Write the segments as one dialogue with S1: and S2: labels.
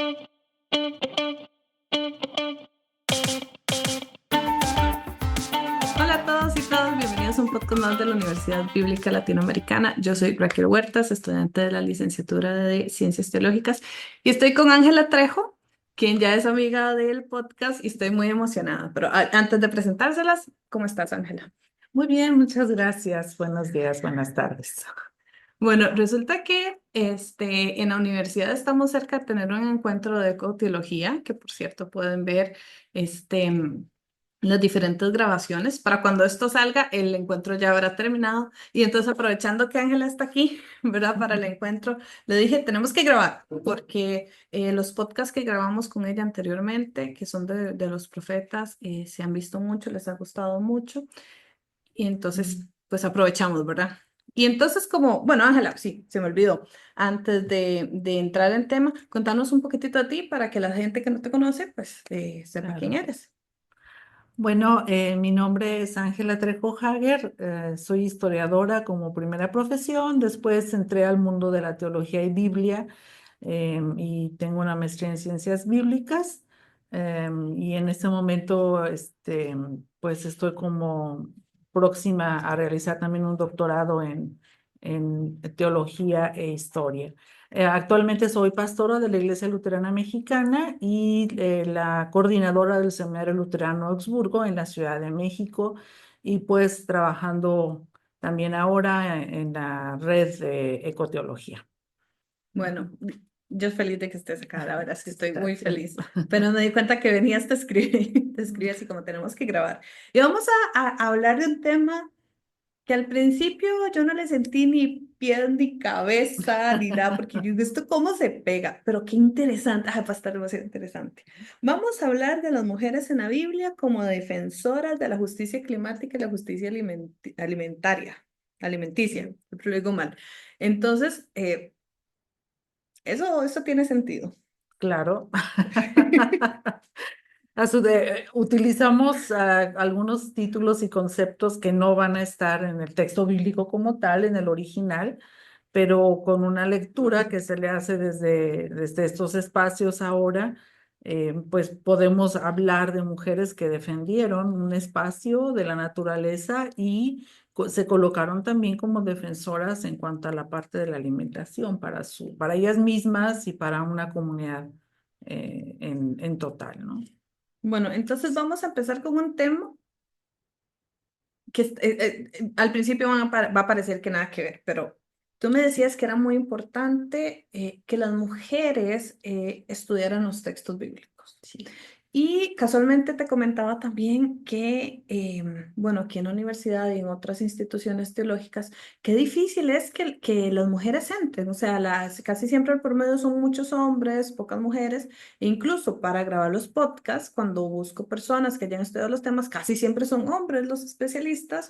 S1: Hola a todos y todas, bienvenidos a un podcast más de la Universidad Bíblica Latinoamericana. Yo soy Raquel Huertas, estudiante de la licenciatura de Ciencias Teológicas, y estoy con Ángela Trejo, quien ya es amiga del podcast, y estoy muy emocionada. Pero antes de presentárselas, ¿cómo estás, Ángela?
S2: Muy bien, muchas gracias. Buenos días, buenas tardes.
S1: Bueno, resulta que en la universidad estamos cerca de tener un encuentro de ecoteología, que por cierto pueden ver este, las diferentes grabaciones. Para cuando esto salga, el encuentro ya habrá terminado. Y entonces, aprovechando que Ángela está aquí, ¿verdad? Para el encuentro, le dije, tenemos que grabar, porque los podcasts que grabamos con ella anteriormente, que son de los profetas, se han visto mucho, les ha gustado mucho. Y entonces, pues aprovechamos, ¿verdad? Y entonces, bueno, Ángela, sí, se me olvidó. Antes de entrar en tema, contanos un poquitito a ti para que la gente que no te conoce, pues sepa quién
S2: Claro.
S1: eres.
S2: Bueno, mi nombre es Ángela Trejo Hager, soy historiadora como primera profesión, después entré al mundo de la teología y Biblia y tengo una maestría en ciencias bíblicas y en este momento pues estoy como próxima a realizar también un doctorado en teología e historia. Actualmente soy pastora de la Iglesia Luterana Mexicana y la coordinadora del Seminario Luterano Augsburgo en la Ciudad de México y pues trabajando también ahora en la red de ecoteología.
S1: Bueno, yo feliz de que estés acá, la verdad es que estoy muy
S2: Gracias.
S1: feliz, pero me di cuenta que venías, te escribí así como tenemos que grabar. Y vamos a hablar de un tema que al principio yo no le sentí ni pie ni cabeza ni nada, porque yo digo, ¿esto cómo se pega? Pero qué interesante, va a estar demasiado interesante. Vamos a hablar de las mujeres en la Biblia como defensoras de la justicia climática y la justicia alimenticia, siempre lo digo mal. Entonces, eso tiene sentido.
S2: Claro. Utilizamos algunos títulos y conceptos que no van a estar en el texto bíblico como tal, en el original, pero con una lectura que se le hace desde estos espacios ahora, pues podemos hablar de mujeres que defendieron un espacio de la naturaleza y se colocaron también como defensoras en cuanto a la parte de la alimentación para ellas mismas y para una comunidad en total, ¿no?
S1: Bueno, entonces vamos a empezar con un tema que al principio va a parecer que nada que ver, pero tú me decías que era muy importante que las mujeres estudiaran los textos bíblicos.
S2: Sí.
S1: Y casualmente te comentaba también que, bueno, aquí en la universidad y en otras instituciones teológicas, qué difícil es que las mujeres entren. O sea, casi siempre el promedio son muchos hombres, pocas mujeres. E incluso para grabar los podcasts, cuando busco personas que hayan estudiado los temas, casi siempre son hombres los especialistas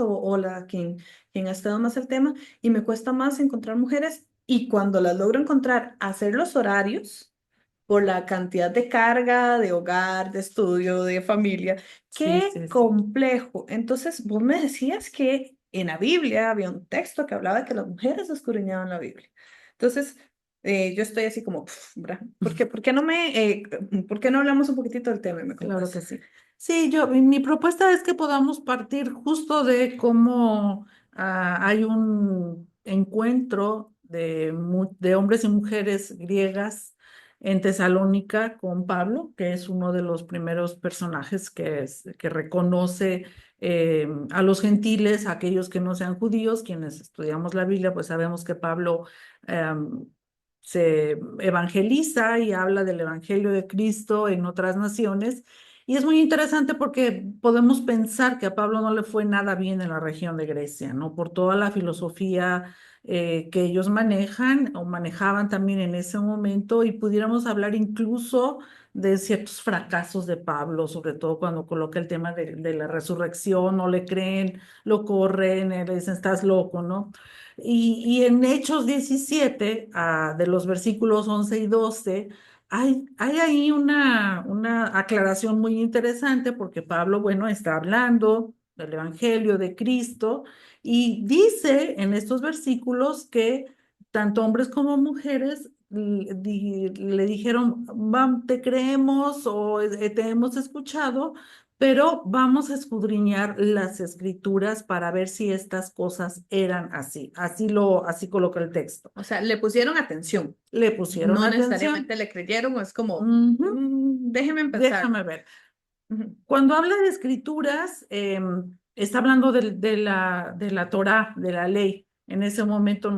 S1: quien ha estudiado más el tema. Y me cuesta más encontrar mujeres. Y cuando las logro encontrar, hacer los horarios por la cantidad de carga, de hogar, de estudio, de familia.
S2: Sí,
S1: Qué
S2: sí, sí.
S1: complejo. Entonces, vos me decías que en la Biblia había un texto que hablaba de que las mujeres escudriñaban la Biblia. Entonces, yo estoy así como, ¿verdad? ¿Por qué no hablamos un poquitito del tema y me
S2: Claro que
S1: contás?
S2: sí. Sí, mi propuesta es que podamos partir justo de cómo hay un encuentro de hombres y mujeres griegas en Tesalónica con Pablo, que es uno de los primeros personajes que reconoce a los gentiles, a aquellos que no sean judíos. Quienes estudiamos la Biblia, pues sabemos que Pablo em, se evangeliza y habla del evangelio de Cristo en otras naciones. Y es muy interesante porque podemos pensar que a Pablo no le fue nada bien en la región de Grecia, ¿no? Por toda la filosofía que ellos manejan o manejaban también en ese momento y pudiéramos hablar incluso de ciertos fracasos de Pablo, sobre todo cuando coloca el tema de la resurrección, no le creen, lo corren, le dicen, estás loco, ¿no? Y en Hechos 17, de los versículos 11 y 12, hay ahí una aclaración muy interesante porque Pablo, bueno, está hablando del Evangelio de Cristo y dice en estos versículos que tanto hombres como mujeres le dijeron, te creemos o te hemos escuchado, pero vamos a escudriñar las escrituras para ver si estas cosas eran así. Así coloca el texto.
S1: O sea, le pusieron atención.
S2: Le pusieron
S1: No
S2: atención.
S1: necesariamente le creyeron, o es como,
S2: Ujú.
S1: déjeme empezar.
S2: Déjame ver.
S1: Ujú.
S2: Cuando habla de escrituras, está hablando de la Torá, de la ley. En ese momento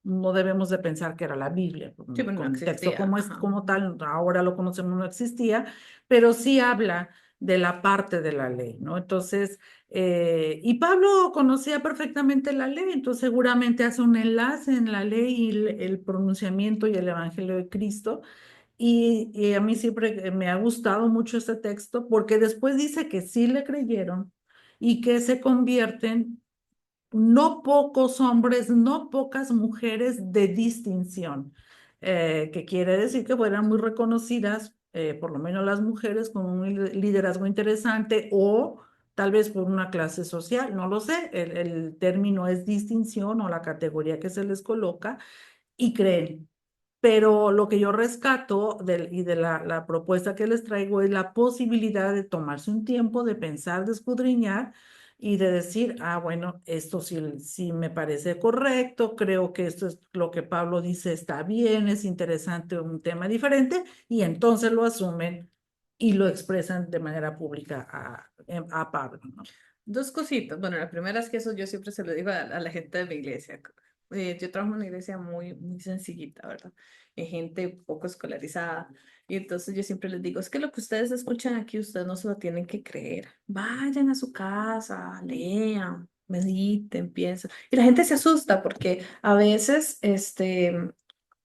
S2: no debemos de pensar que era la Biblia,
S1: Sí, bueno, no
S2: con el texto
S1: existía.
S2: como es,
S1: Ajá.
S2: como tal, ahora lo conocemos, no existía, pero sí habla de la parte de la ley, ¿no? Entonces, y Pablo conocía perfectamente la ley, entonces seguramente hace un enlace en la ley y el pronunciamiento y el Evangelio de Cristo. Y a mí siempre me ha gustado mucho este texto porque después dice que sí le creyeron y que se convierten no pocos hombres, no pocas mujeres de distinción, que quiere decir que fueran muy reconocidas, por lo menos las mujeres, con un liderazgo interesante o tal vez por una clase social, no lo sé, el término es distinción o la categoría que se les coloca y creen. Pero lo que yo rescato y de la propuesta que les traigo es la posibilidad de tomarse un tiempo, de pensar, de escudriñar y de decir, bueno, esto sí, sí me parece correcto, creo que esto es lo que Pablo dice está bien, es interesante, un tema diferente, y entonces lo asumen y lo expresan de manera pública a Pablo, ¿no?
S1: Dos cositas. Bueno, la primera es que eso yo siempre se lo digo a la gente de mi iglesia. Yo trabajo en una iglesia muy, muy sencillita, ¿verdad? Gente poco escolarizada. Y entonces yo siempre les digo, es que lo que ustedes escuchan aquí, ustedes no se lo tienen que creer. Vayan a su casa, lean, mediten, piensen. Y la gente se asusta porque a veces,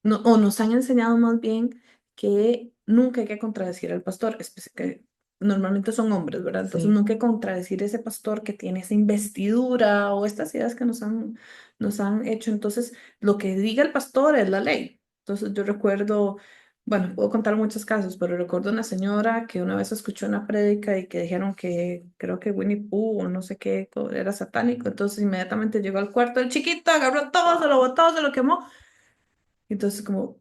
S1: no, o nos han enseñado más bien que nunca hay que contradecir al pastor, que normalmente son hombres, ¿verdad? Entonces
S2: Sí.
S1: nunca hay que contradecir a ese pastor que tiene esa investidura o estas ideas que nos han hecho. Entonces, lo que diga el pastor es la ley. Entonces, yo recuerdo, bueno, puedo contar muchos casos, pero recuerdo una señora que una vez escuchó una prédica y que dijeron que creo que Winnie Pooh o no sé qué era satánico. Entonces, inmediatamente llegó al cuarto del chiquito, agarró todo, se lo botó, se lo quemó. Entonces, como,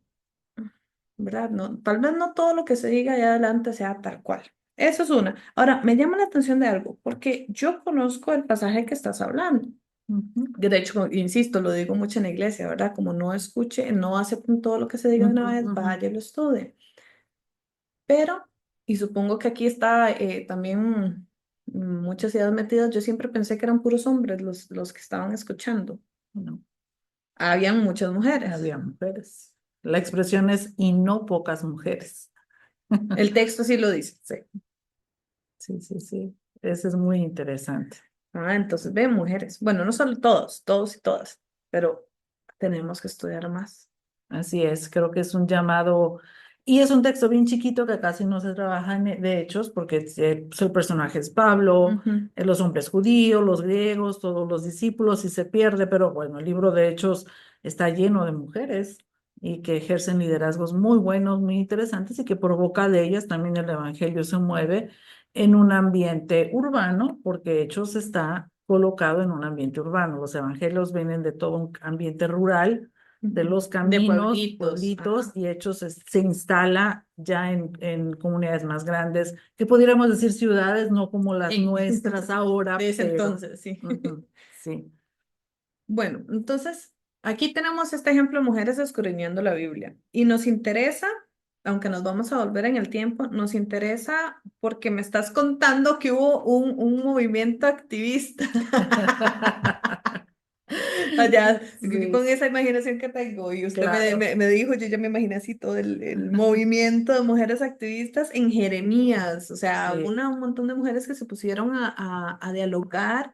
S1: ¿verdad? No, tal vez no todo lo que se diga allá adelante sea tal cual. Eso es una. Ahora, me llama la atención de algo, porque yo conozco el pasaje que estás hablando.
S2: Ujú,
S1: De hecho, insisto, lo digo mucho en la iglesia, ¿verdad? Como no escuche, no acepten todo lo que se diga de
S2: ujú,
S1: una vez,
S2: ujú.
S1: vaya y lo estudie. Pero, y supongo que aquí está también muchas ideas metidas, yo siempre pensé que eran puros hombres los que estaban escuchando.
S2: No,
S1: Habían muchas mujeres.
S2: había mujeres. La expresión es y no pocas mujeres.
S1: El texto sí lo dice, sí.
S2: Sí, sí, sí. Eso es muy interesante.
S1: Entonces ven mujeres. Bueno, no solo todos, todos y todas, pero tenemos que estudiar más.
S2: Así es, creo que es un llamado, y es un texto bien chiquito que casi no se trabaja de hechos, porque el personaje es Pablo,
S1: Ujú.
S2: los hombres judíos, los griegos, todos los discípulos, y se pierde, pero bueno, el libro de Hechos está lleno de mujeres y que ejercen liderazgos muy buenos, muy interesantes, y que por boca de ellas también el evangelio se mueve en un ambiente urbano, porque Hechos está colocado en un ambiente urbano. Los evangelios vienen de todo un ambiente rural de
S1: Ujú.
S2: los
S1: De
S2: caminos,
S1: pueblitos.
S2: pueblitos,
S1: Ajá.
S2: y Hechos se instala ya en comunidades más grandes, que pudiéramos decir ciudades, no como las
S1: En-
S2: nuestras ahora,
S1: De ese
S2: pero
S1: entonces, sí.
S2: ujú, sí.
S1: Bueno, entonces aquí tenemos este ejemplo de mujeres escudriñando la Biblia y nos interesa, aunque nos vamos a volver en el tiempo, nos interesa porque me estás contando que hubo un movimiento activista. Allá,
S2: Sí,
S1: con esa imaginación que tengo, y usted
S2: claro,
S1: me dijo, yo ya me imaginé así todo el movimiento de mujeres activistas en Jeremías, o sea,
S2: sí.
S1: un montón de mujeres que se pusieron a dialogar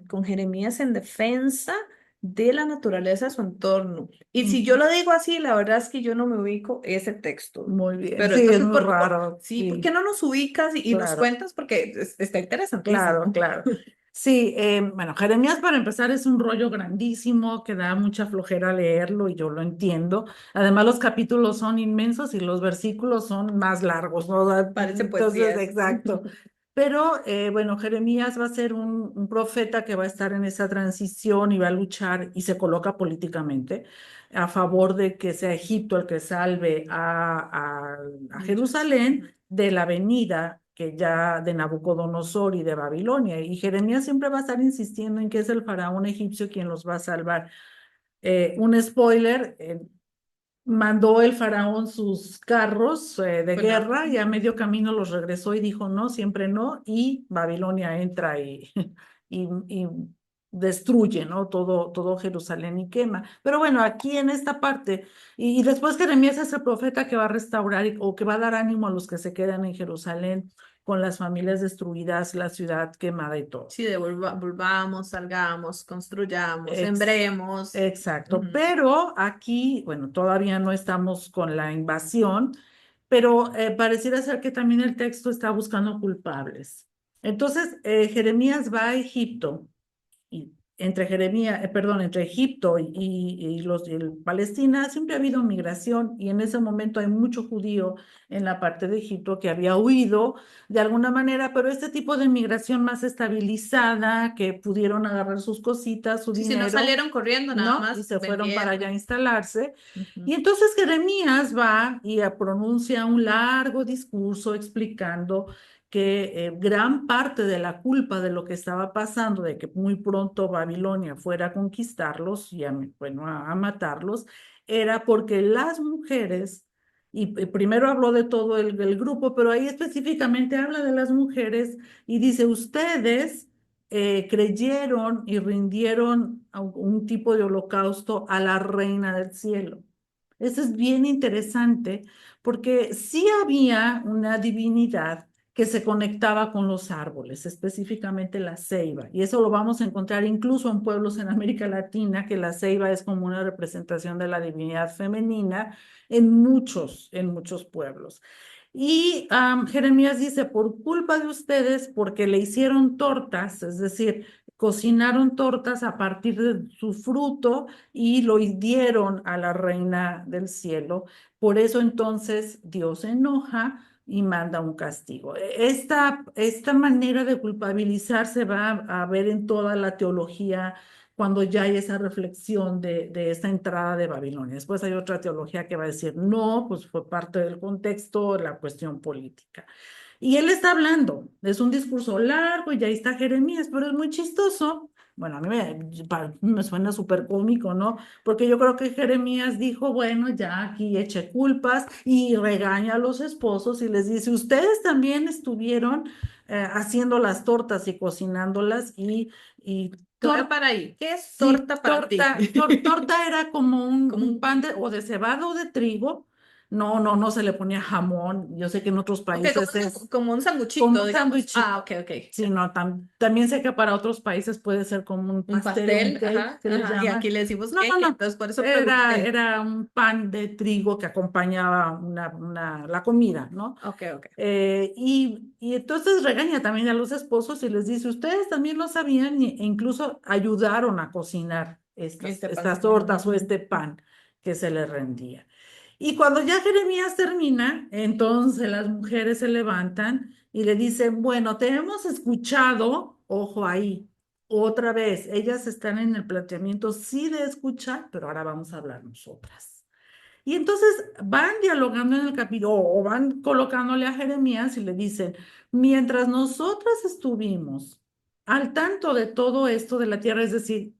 S1: con Jeremías en defensa de la naturaleza de su entorno. Y si yo
S2: Ujú.
S1: lo digo así, la verdad es que yo no me ubico ese texto.
S2: Muy bien,
S1: Pero
S2: sí, es
S1: entonces,
S2: muy raro,
S1: sí, ¿por qué
S2: sí,
S1: no nos ubicas y nos
S2: claro.
S1: cuentas? Porque está
S2: Claro,
S1: interesantísimo.
S2: claro. Sí, bueno, Jeremías para empezar es un rollo grandísimo que da mucha flojera leerlo y yo lo entiendo. Además, los capítulos son inmensos y los versículos son más largos, ¿no?
S1: Parece
S2: Entonces,
S1: poesía eso.
S2: exacto. Pero bueno, Jeremías va a ser un profeta que va a estar en esa transición y va a luchar y se coloca políticamente a favor de que sea Egipto el que salve a Jerusalén de la venida que ya de Nabucodonosor y de Babilonia. Y Jeremías siempre va a estar insistiendo en que es el faraón egipcio quien los va a salvar. Un spoiler, mandó el faraón sus carros de
S1: Bueno,
S2: guerra y a medio camino los regresó y dijo no, siempre no, y Babilonia entra y destruye, ¿no? Todo Jerusalén y quema. Pero bueno, aquí en esta parte, y después Jeremías es el profeta que va a restaurar o que va a dar ánimo a los que se quedan en Jerusalén con las familias destruidas, la ciudad quemada y todo.
S1: sí, volvamos, salgamos, construyamos,
S2: Ex-
S1: sembremos.
S2: exacto,
S1: Ujú.
S2: pero aquí, bueno, todavía no estamos con la invasión, pero pareciera ser que también el texto está buscando culpables. Entonces, Jeremías va a Egipto y entre Jeremías, perdón, entre Egipto y Palestina siempre ha habido migración y en ese momento hay mucho judío en la parte de Egipto que había huido de alguna manera, pero este tipo de migración más estabilizada, que pudieron agarrar sus cositas, su
S1: Sí, sí, no
S2: dinero,
S1: salieron corriendo, nada
S2: ¿no? Y
S1: más
S2: se fueron para allá a
S1: vendieron.
S2: instalarse.
S1: Ujú.
S2: Y entonces Jeremías va y pronuncia un largo discurso explicando que gran parte de la culpa de lo que estaba pasando, de que muy pronto Babilonia fuera a conquistarlos y bueno, a matarlos, era porque las mujeres, y primero habló de todo el grupo, pero ahí específicamente habla de las mujeres y dice, ustedes creyeron y rindieron a un tipo de holocausto a la reina del cielo. Eso es bien interesante porque sí había una divinidad que se conectaba con los árboles, específicamente la ceiba. Y eso lo vamos a encontrar incluso en pueblos en América Latina, que la ceiba es como una representación de la divinidad femenina en muchos pueblos. Y Jeremías dice, por culpa de ustedes, porque le hicieron tortas, es decir, cocinaron tortas a partir de su fruto y lo dieron a la reina del cielo. Por eso entonces Dios se enoja y manda un castigo. Esta manera de culpabilizar se va a ver en toda la teología cuando ya hay esa reflexión de esta entrada de Babilonia. Después hay otra teología que va a decir, no, pues fue parte del contexto, la cuestión política. Y él está hablando, es un discurso largo y ahí está Jeremías, pero es muy chistoso. Bueno, a mí me suena súper cómico, ¿no? Porque yo creo que Jeremías dijo, bueno, ya aquí eche culpas y regaña a los esposos y les dice, ustedes también estuvieron haciendo las tortas y cocinándolas y
S1: Te voy a parar ahí. ¿Qué es
S2: sí,
S1: torta para ti?
S2: torta era como
S1: Como
S2: un pan o de cebada o de trigo. No se le ponía jamón. Yo sé que en otros
S1: ok,
S2: países es
S1: como un
S2: como
S1: sanguchito,
S2: un
S1: digamos. Ah,
S2: sándwichito.
S1: ok, ok.
S2: Sí, no, también sé que para otros países puede ser como un
S1: Un
S2: pastel, un
S1: pastel,
S2: cake,
S1: ajá,
S2: que le
S1: ajá. Y
S2: llaman.
S1: aquí le decimos
S2: No,
S1: cake,
S2: no,
S1: entonces por eso
S2: era,
S1: pregunté.
S2: era un pan de trigo que acompañaba la comida, ¿no?
S1: Ok, ok.
S2: Y entonces regaña también a los esposos y les dice, ustedes también lo sabían e incluso ayudaron a cocinar
S1: Este
S2: estas
S1: pancito.
S2: tortas o este pan que se les rendía. Y cuando ya Jeremías termina, entonces las mujeres se levantan y le dicen, bueno, te hemos escuchado, ojo ahí, otra vez, ellas están en el planteamiento sí de escuchar, pero ahora vamos a hablar nosotras. Y entonces van dialogando en el capítulo o van colocándole a Jeremías y le dicen, mientras nosotras estuvimos al tanto de todo esto de la tierra, es decir,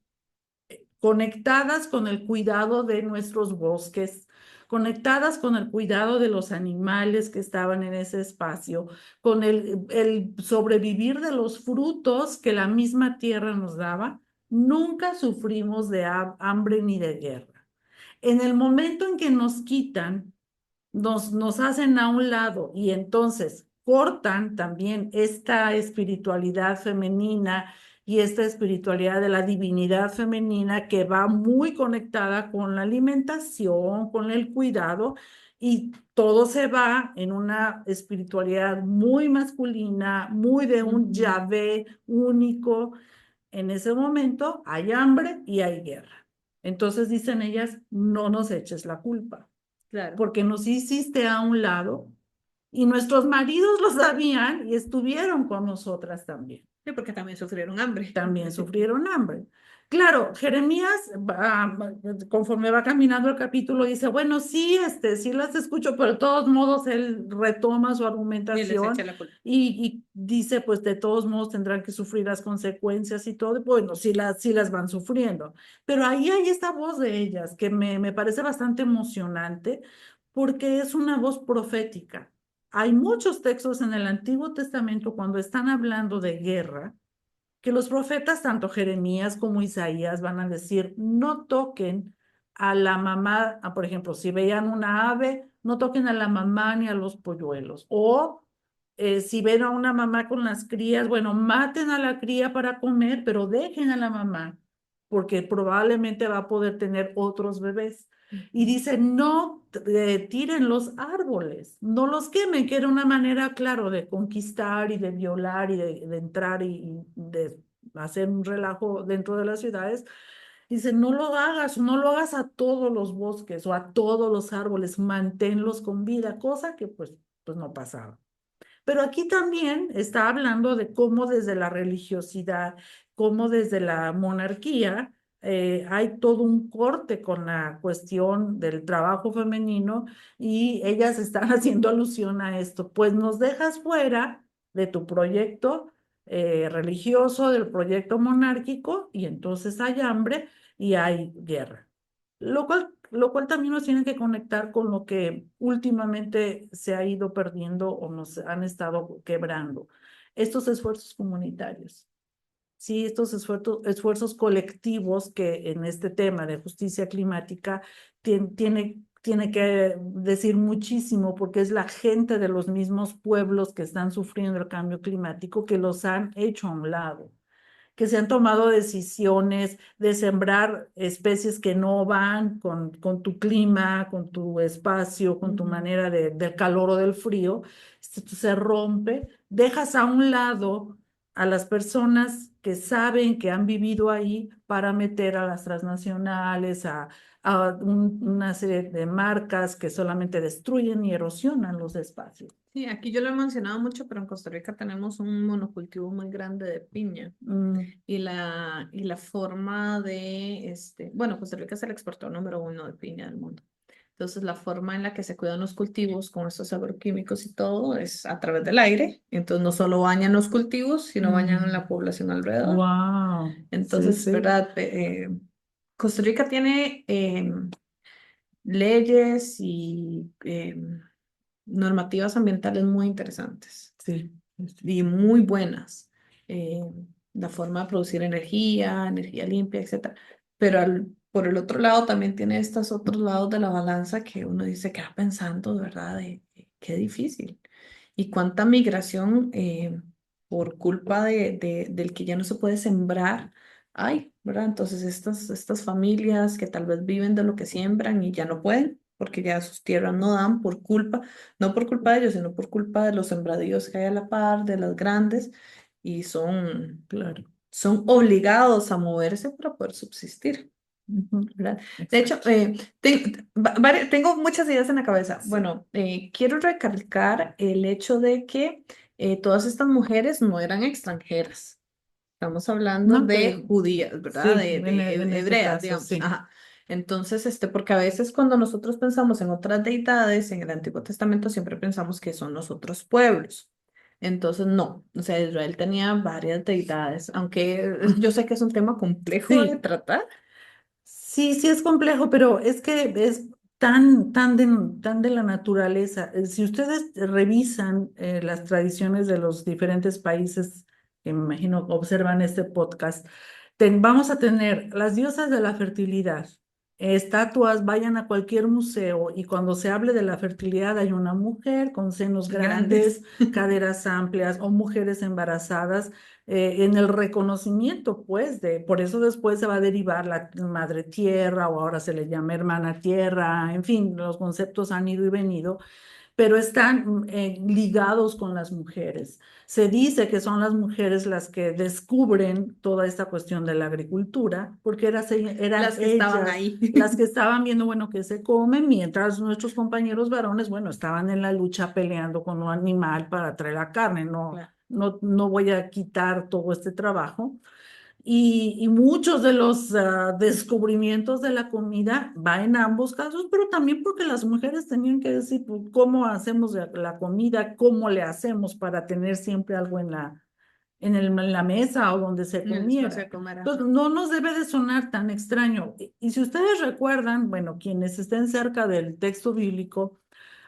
S2: conectadas con el cuidado de nuestros bosques, conectadas con el cuidado de los animales que estaban en ese espacio, con el sobrevivir de los frutos que la misma tierra nos daba, nunca sufrimos de hambre ni de guerra. En el momento en que nos quitan, nos hacen a un lado y entonces cortan también esta espiritualidad femenina y esta espiritualidad de la divinidad femenina que va muy conectada con la alimentación, con el cuidado y todo se va en una espiritualidad muy masculina, muy de un
S1: Ujú.
S2: Yahvé único. En ese momento hay hambre y hay guerra. Entonces dicen ellas, no nos eches la culpa
S1: Claro.
S2: porque nos hiciste a un lado y nuestros maridos lo sabían y estuvieron con nosotras también.
S1: Sí, porque también sufrieron hambre.
S2: También sufrieron hambre. Claro, Jeremías, conforme va caminando el capítulo, dice, bueno, sí, sí las escucho, pero de todos modos él retoma su
S1: Y les echa
S2: argumentación
S1: la culpa.
S2: y dice, pues de todos modos tendrán que sufrir las consecuencias y todo. Bueno, sí las van sufriendo. Pero ahí hay esta voz de ellas que me parece bastante emocionante porque es una voz profética. Hay muchos textos en el Antiguo Testamento cuando están hablando de guerra que los profetas, tanto Jeremías como Isaías, van a decir, no toquen a la mamá, por ejemplo, si veían una ave, no toquen a la mamá ni a los polluelos. O si ven a una mamá con las crías, bueno, maten a la cría para comer, pero dejen a la mamá, porque probablemente va a poder tener otros bebés. Y dice, no tiren los árboles, no los quemen, que era una manera, claro, de conquistar y de violar y de entrar y de hacer un relajo dentro de las ciudades. Dice, no lo hagas a todos los bosques o a todos los árboles, manténlos con vida, cosa que pues no pasaba. Pero aquí también está hablando de cómo desde la religiosidad, cómo desde la monarquía, hay todo un corte con la cuestión del trabajo femenino y ellas están haciendo alusión a esto. Pues nos dejas fuera de tu proyecto religioso, del proyecto monárquico y entonces hay hambre y hay guerra. Lo cual también nos tiene que conectar con lo que últimamente se ha ido perdiendo o nos han estado quebrando. Estos esfuerzos comunitarios, sí, estos esfuerzos colectivos que en este tema de justicia climática tiene que decir muchísimo porque es la gente de los mismos pueblos que están sufriendo el cambio climático que los han hecho a un lado, que se han tomado decisiones de sembrar especies que no van con tu clima, con tu espacio, con tu manera del calor o del frío, se rompe, dejas a un lado a las personas que saben que han vivido ahí para meter a las transnacionales, una serie de marcas que solamente destruyen y erosionan los espacios.
S1: Sí, aquí yo lo he mencionado mucho, pero en Costa Rica tenemos un monocultivo muy grande de piña.
S2: Mm,
S1: Y la forma bueno, Costa Rica es el exportador número uno de piña del mundo. Entonces, la forma en la que se cuidan los cultivos con estos agroquímicos y todo es a través del aire. Entonces, no solo bañan los cultivos, sino bañan a la población alrededor.
S2: wow, sí,
S1: Entonces,
S2: sí,
S1: ¿verdad? Costa Rica tiene leyes y normativas ambientales muy interesantes
S2: sí.
S1: y muy buenas. eh, la forma de producir energía, energía limpia, etcétera. Pero por el otro lado también tiene estos otros lados de la balanza que uno dice, queda pensando, de verdad, qué difícil. Y cuánta migración por culpa del que ya no se puede sembrar hay, ¿verdad? Entonces estas familias que tal vez viven de lo que siembran y ya no pueden, porque ya sus tierras no dan por culpa, no por culpa de ellos, sino por culpa de los sembradíos que hay a la par, de las grandes, y
S2: Claro.
S1: son obligados a moverse para poder subsistir,
S2: Ujú,
S1: ¿verdad? De hecho,
S2: exacto.
S1: tengo muchas ideas en la cabeza.
S2: Sí.
S1: Bueno, quiero recalcar el hecho de que todas estas mujeres no eran extranjeras. Estamos hablando
S2: No,
S1: de judías, ¿verdad?
S2: sí,
S1: De
S2: en este
S1: hebreas,
S2: caso,
S1: digamos.
S2: sí.
S1: Ajá. Entonces, porque a veces cuando nosotros pensamos en otras deidades en el Antiguo Testamento, siempre pensamos que son los otros pueblos. Entonces, no. O sea, Israel tenía varias deidades, aunque yo sé que es un tema complejo de
S2: Sí,
S1: tratar.
S2: sí es complejo, pero es que es tan de la naturaleza. Si ustedes revisan las tradiciones de los diferentes países, que me imagino observan este podcast, vamos a tener las diosas de la fertilidad, estatuas, vayan a cualquier museo y cuando se hable de la fertilidad hay una mujer con senos
S1: Grandes.
S2: grandes, caderas amplias o mujeres embarazadas en el reconocimiento, pues, por eso después se va a derivar la madre tierra o ahora se le llama hermana tierra, en fin, los conceptos han ido y venido, pero están ligados con las mujeres. Se dice que son las mujeres las que descubren toda esta cuestión de la agricultura, porque eran
S1: Las que estaban
S2: ellas
S1: ahí.
S2: las que estaban viendo, bueno, qué se come, mientras nuestros compañeros varones, bueno, estaban en la lucha peleando con un animal para traer la carne. No,
S1: Claro.
S2: no voy a quitar todo este trabajo. Y muchos de los descubrimientos de la comida va en ambos casos, pero también porque las mujeres tenían que decir pues, cómo hacemos la comida, cómo le hacemos para tener siempre algo en la mesa o donde se
S1: En el espacio
S2: comiera.
S1: de comer,
S2: Entonces,
S1: ajá.
S2: no nos debe de sonar tan extraño. Y si ustedes recuerdan, bueno, quienes estén cerca del texto bíblico,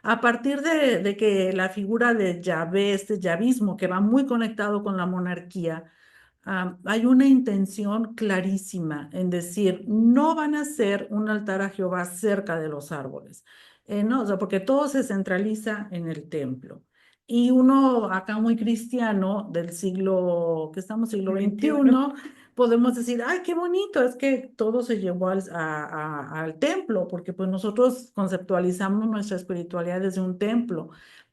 S2: a partir de que la figura de Yahvé, este yavismo, que va muy conectado con la monarquía, hay una intención clarísima en decir, no van a hacer un altar a Jehová cerca de los árboles. No, o sea, porque todo se centraliza en el templo. Y uno acá muy cristiano del siglo, que estamos siglo
S1: 21.
S2: XXI, podemos decir, ay, qué bonito, es que todo se llevó al templo, porque pues nosotros conceptualizamos nuestra espiritualidad desde un templo.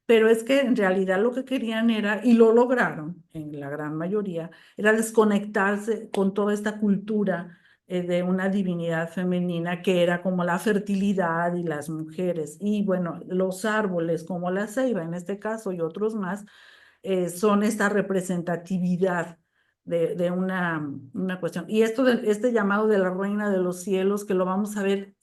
S2: Pero es que en realidad lo que querían era, y lo lograron en la gran mayoría, era desconectarse con toda esta cultura de una divinidad femenina que era como la fertilidad y las mujeres. Y bueno, los árboles como la ceiba en este caso y otros más son esta representatividad de una cuestión. Y esto de, este llamado de la reina de los cielos, que lo vamos a ver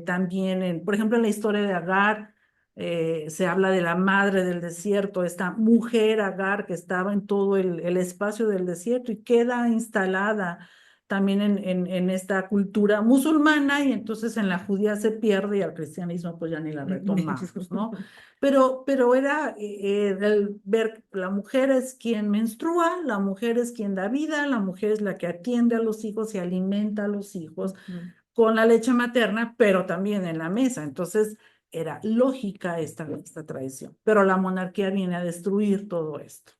S2: también, por ejemplo, en la historia de Agar, se habla de la madre del desierto, esta mujer Agar que estaba en todo el espacio del desierto y queda instalada también en esta cultura musulmana y entonces en la judía se pierde y al cristianismo pues ya ni la retomamos, ¿no? Pero era el ver, la mujer es quien menstrua, la mujer es quien da vida, la mujer es la que atiende a los hijos y alimenta a los hijos
S1: Ujú.
S2: con la leche materna, pero también en la mesa. Entonces, era lógica esta tradición. Pero la monarquía viene a destruir todo esto.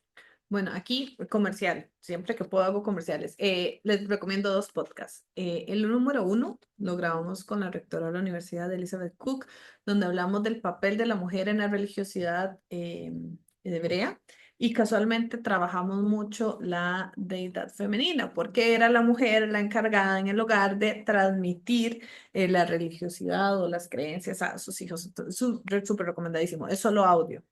S1: Bueno, aquí comercial, siempre que puedo hago comerciales. Les recomiendo dos podcasts. El número uno lo grabamos con la rectora de la Universidad, Elizabeth Cook, donde hablamos del papel de la mujer en la religiosidad hebrea. Y casualmente trabajamos mucho la deidad femenina, porque era la mujer la encargada en el hogar de transmitir la religiosidad o las creencias a sus hijos. Entonces, súper recomendadísimo. Es solo audio.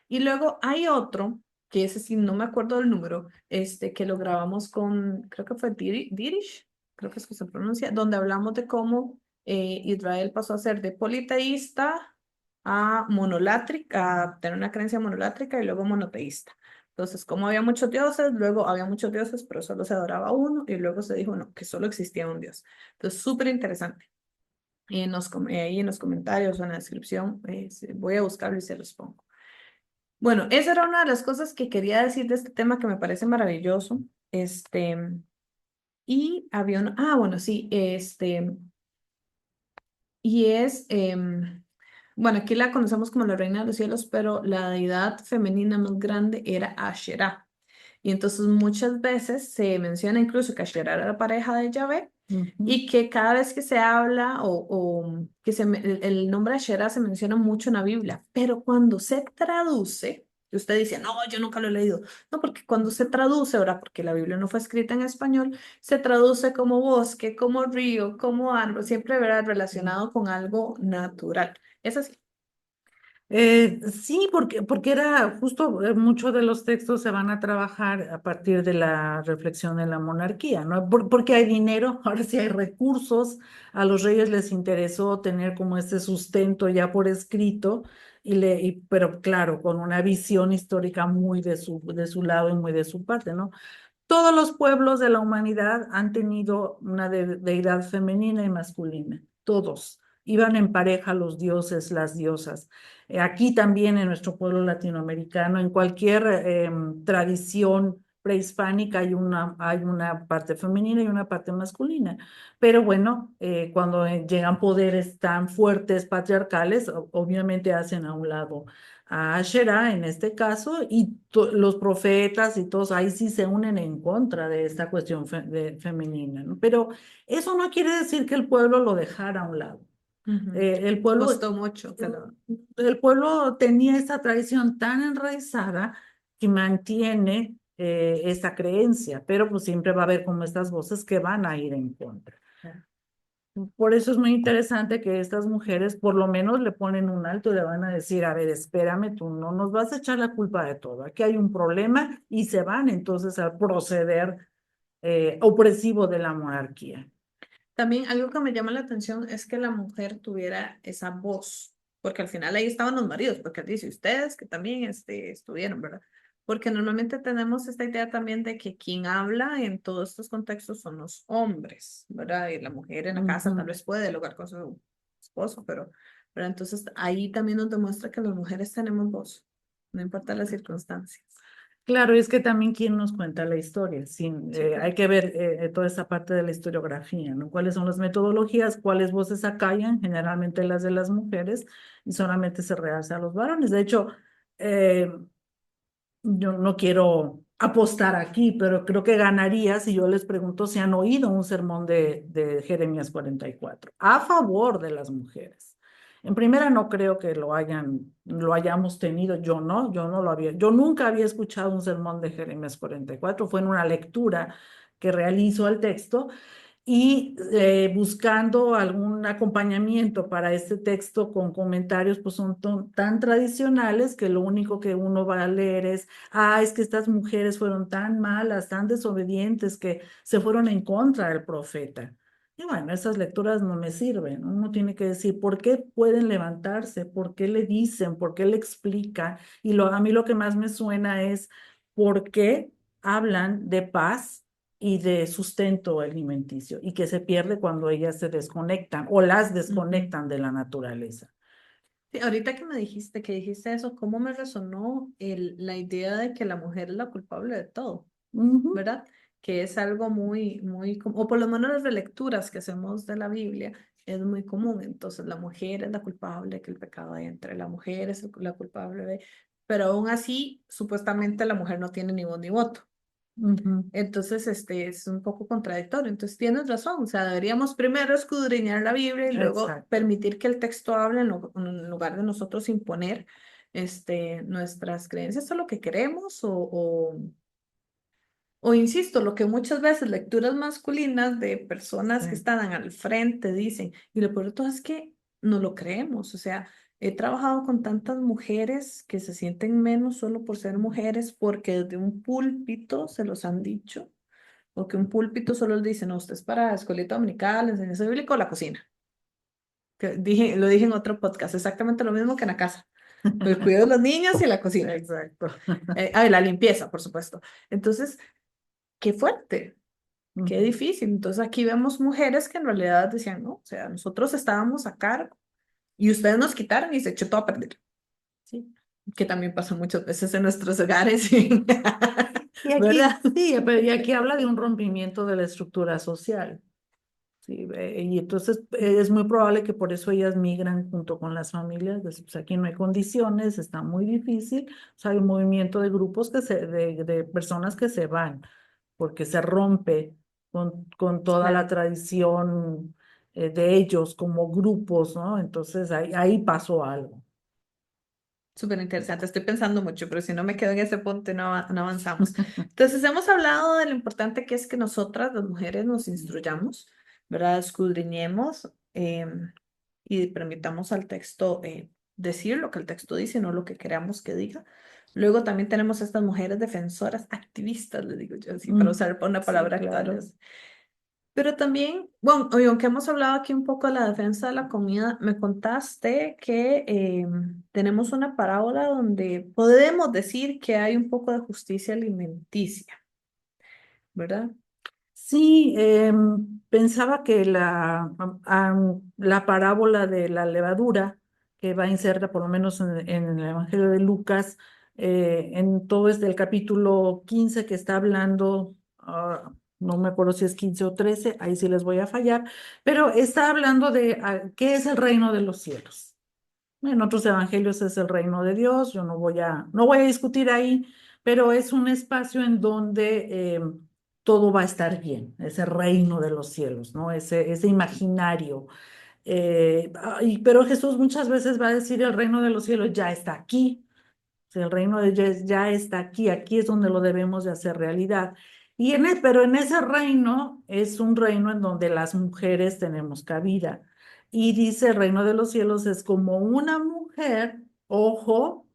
S1: Y luego hay otro que ese sí no me acuerdo del número, que lo grabamos con, creo que fue Dirish, creo que es que se pronuncia, donde hablamos de cómo Israel pasó a ser de politeísta a monolátrica, a tener una creencia monolátrica y luego monoteísta. Entonces, como había muchos dioses, luego había muchos dioses, pero solo se adoraba uno, y luego se dijo, no, que solo existía un dios. Entonces, súper interesante. Y ahí en los comentarios o en la descripción, voy a buscarlo y se los pongo. Bueno, esa era una de las cosas que quería decir de este tema que me parece maravilloso. Este, y había uno, bueno, sí, y es, bueno, aquí la conocemos como la reina de los cielos, pero la deidad femenina más grande era Asherah. Y entonces muchas veces se menciona incluso que Asherah era la pareja de Yahvé
S2: Ujú.
S1: y que cada vez que se habla o que el nombre Asherah se menciona mucho en la Biblia, pero cuando se traduce, y usted dice, no, yo nunca lo he leído, no, porque cuando se traduce, ahora, porque la Biblia no fue escrita en español, se traduce como bosque, como río, como árbol, siempre verá relacionado con algo natural. Es así.
S2: Sí, porque era justo, muchos de los textos se van a trabajar a partir de la reflexión en la monarquía, ¿no? Porque hay dinero, ahora sí hay recursos, a los reyes les interesó tener como este sustento ya por escrito, pero claro, con una visión histórica muy de su lado y muy de su parte, ¿no? Todos los pueblos de la humanidad han tenido una deidad femenina y masculina, todos. Iban en pareja los dioses, las diosas. Aquí también en nuestro pueblo latinoamericano, en cualquier tradición prehispánica hay una parte femenina y una parte masculina. Pero bueno, cuando llegan poderes tan fuertes patriarcales, obviamente hacen a un lado a Asherah en este caso, y los profetas y todos ahí sí se unen en contra de esta cuestión femenina, ¿no? Pero eso no quiere decir que el pueblo lo dejara a un lado.
S1: Ujú.
S2: Eh, el pueblo,
S1: Costó mucho, pero
S2: el pueblo tenía esta tradición tan enraizada que mantiene esta creencia, pero pues siempre va a haber como estas voces que van a ir en contra. Por eso es muy interesante que estas mujeres por lo menos le ponen un alto y le van a decir, a ver, espérame, tú no nos vas a echar la culpa de todo. Aquí hay un problema y se van entonces a proceder opresivo de la monarquía.
S1: También algo que me llama la atención es que la mujer tuviera esa voz, porque al final ahí estaban los maridos, porque él dice ustedes que también estuvieron, ¿verdad? Porque normalmente tenemos esta idea también de que quien habla en todos estos contextos son los hombres, ¿verdad? Y la mujer en la casa tal
S2: Ujú.
S1: vez puede dialogar con su esposo, pero entonces ahí también nos demuestra que las mujeres tenemos voz, no importa las circunstancias.
S2: Claro, y es que también quién nos cuenta la historia.
S1: Sí,
S2: Hay
S1: claro.
S2: que ver toda esa parte de la historiografía, ¿no? ¿Cuáles son las metodologías? ¿Cuáles voces acallan? Generalmente las de las mujeres y solamente se realza a los varones. De hecho, eh, yo no quiero apostar aquí, pero creo que ganaría si yo les pregunto si han oído un sermón de Jeremías 44 a favor de las mujeres. En primera, no creo que lo hayamos tenido. Yo no lo había, yo nunca había escuchado un sermón de Jeremías 44. Fue en una lectura que realizo al texto y buscando algún acompañamiento para este texto con comentarios, pues son tan tradicionales que lo único que uno va a leer es, es que estas mujeres fueron tan malas, tan desobedientes que se fueron en contra del profeta. Y bueno, esas lecturas no me sirven. Uno tiene que decir por qué pueden levantarse, por qué le dicen, por qué le explican. Y a mí lo que más me suena es por qué hablan de paz y de sustento alimenticio y que se pierde cuando ellas se desconectan o las
S1: Ujú.
S2: desconectan de la naturaleza.
S1: Sí, ahorita que dijiste eso, ¿cómo me resonó la idea de que la mujer es la culpable de todo?
S2: Ujú,
S1: ¿Verdad? Que es algo o por lo menos las relecturas que hacemos de la Biblia es muy común. Entonces, la mujer es la culpable que el pecado entre, la mujer es la culpable pero aún así, supuestamente la mujer no tiene ni voz ni voto.
S2: ujú,
S1: Entonces, es un poco contradictorio. Entonces, tienes razón. O sea, deberíamos primero escudriñar la Biblia y luego
S2: exacto.
S1: permitir que el texto hable en lugar de nosotros imponer, nuestras creencias o lo que queremos o insisto, lo que muchas veces lecturas masculinas de personas que
S2: Sí.
S1: están al frente dicen, y lo peor de todo es que no lo creemos. O sea, he trabajado con tantas mujeres que se sienten menos solo por ser mujeres, porque desde un púlpito se los han dicho, o que un púlpito solo les dice, no, usted es para escuelita dominical, enseñanza bíblica o la cocina. Lo dije en otro podcast, exactamente lo mismo que en la casa. El cuidado de los niños y la cocina.
S2: Exacto.
S1: La limpieza, por supuesto. Entonces, qué fuerte. Qué
S2: Ujú.
S1: difícil. Entonces aquí vemos mujeres que en realidad decían, no, o sea, nosotros estábamos a cargo y ustedes nos quitaron y se echó todo a perder. Sí, que también pasa muchas veces en nuestros hogares,
S2: Y aquí,
S1: ¿verdad?
S2: sí, pero y aquí habla de un rompimiento de la estructura social. Sí, y entonces es muy probable que por eso ellas migran junto con las familias. Pues aquí no hay condiciones, está muy difícil. O sea, hay un movimiento de grupos de personas que se van porque se rompe con toda la
S1: Claro,
S2: tradición de ellos como grupos, ¿no? Entonces ahí pasó algo.
S1: súper interesante. Estoy pensando mucho, pero si no me quedo en ese punto no avanzamos. Entonces hemos hablado de lo importante que es que nosotras, las mujeres, nos instruyamos, ¿verdad? Escudriñemos y permitamos al texto decir lo que el texto dice, no lo que queramos que diga. Luego también tenemos estas mujeres defensoras, activistas, les digo yo así, para
S2: Mm,
S1: usar una
S2: sí,
S1: palabra actual.
S2: claro.
S1: Pero también, bueno, oye, aunque hemos hablado aquí un poco de la defensa de la comida, me contaste que tenemos una parábola donde podemos decir que hay un poco de justicia alimenticia, ¿verdad?
S2: Sí, pensaba que la parábola de la levadura, que va inserta por lo menos en el Evangelio de Lucas, en todo este el capítulo 15 que está hablando, no me acuerdo si es 15 o 13, ahí sí les voy a fallar, pero está hablando de qué es el reino de los cielos. En otros evangelios es el reino de Dios, yo no voy a discutir ahí, pero es un espacio en donde todo va a estar bien, ese reino de los cielos, ¿no? Ese imaginario. Pero Jesús muchas veces va a decir el reino de los cielos ya está aquí, o sea, el reino de Dios ya está aquí, aquí es donde lo debemos de hacer realidad. Pero en ese reino es un reino en donde las mujeres tenemos cabida. Y dice el reino de los cielos es como una mujer, ojo,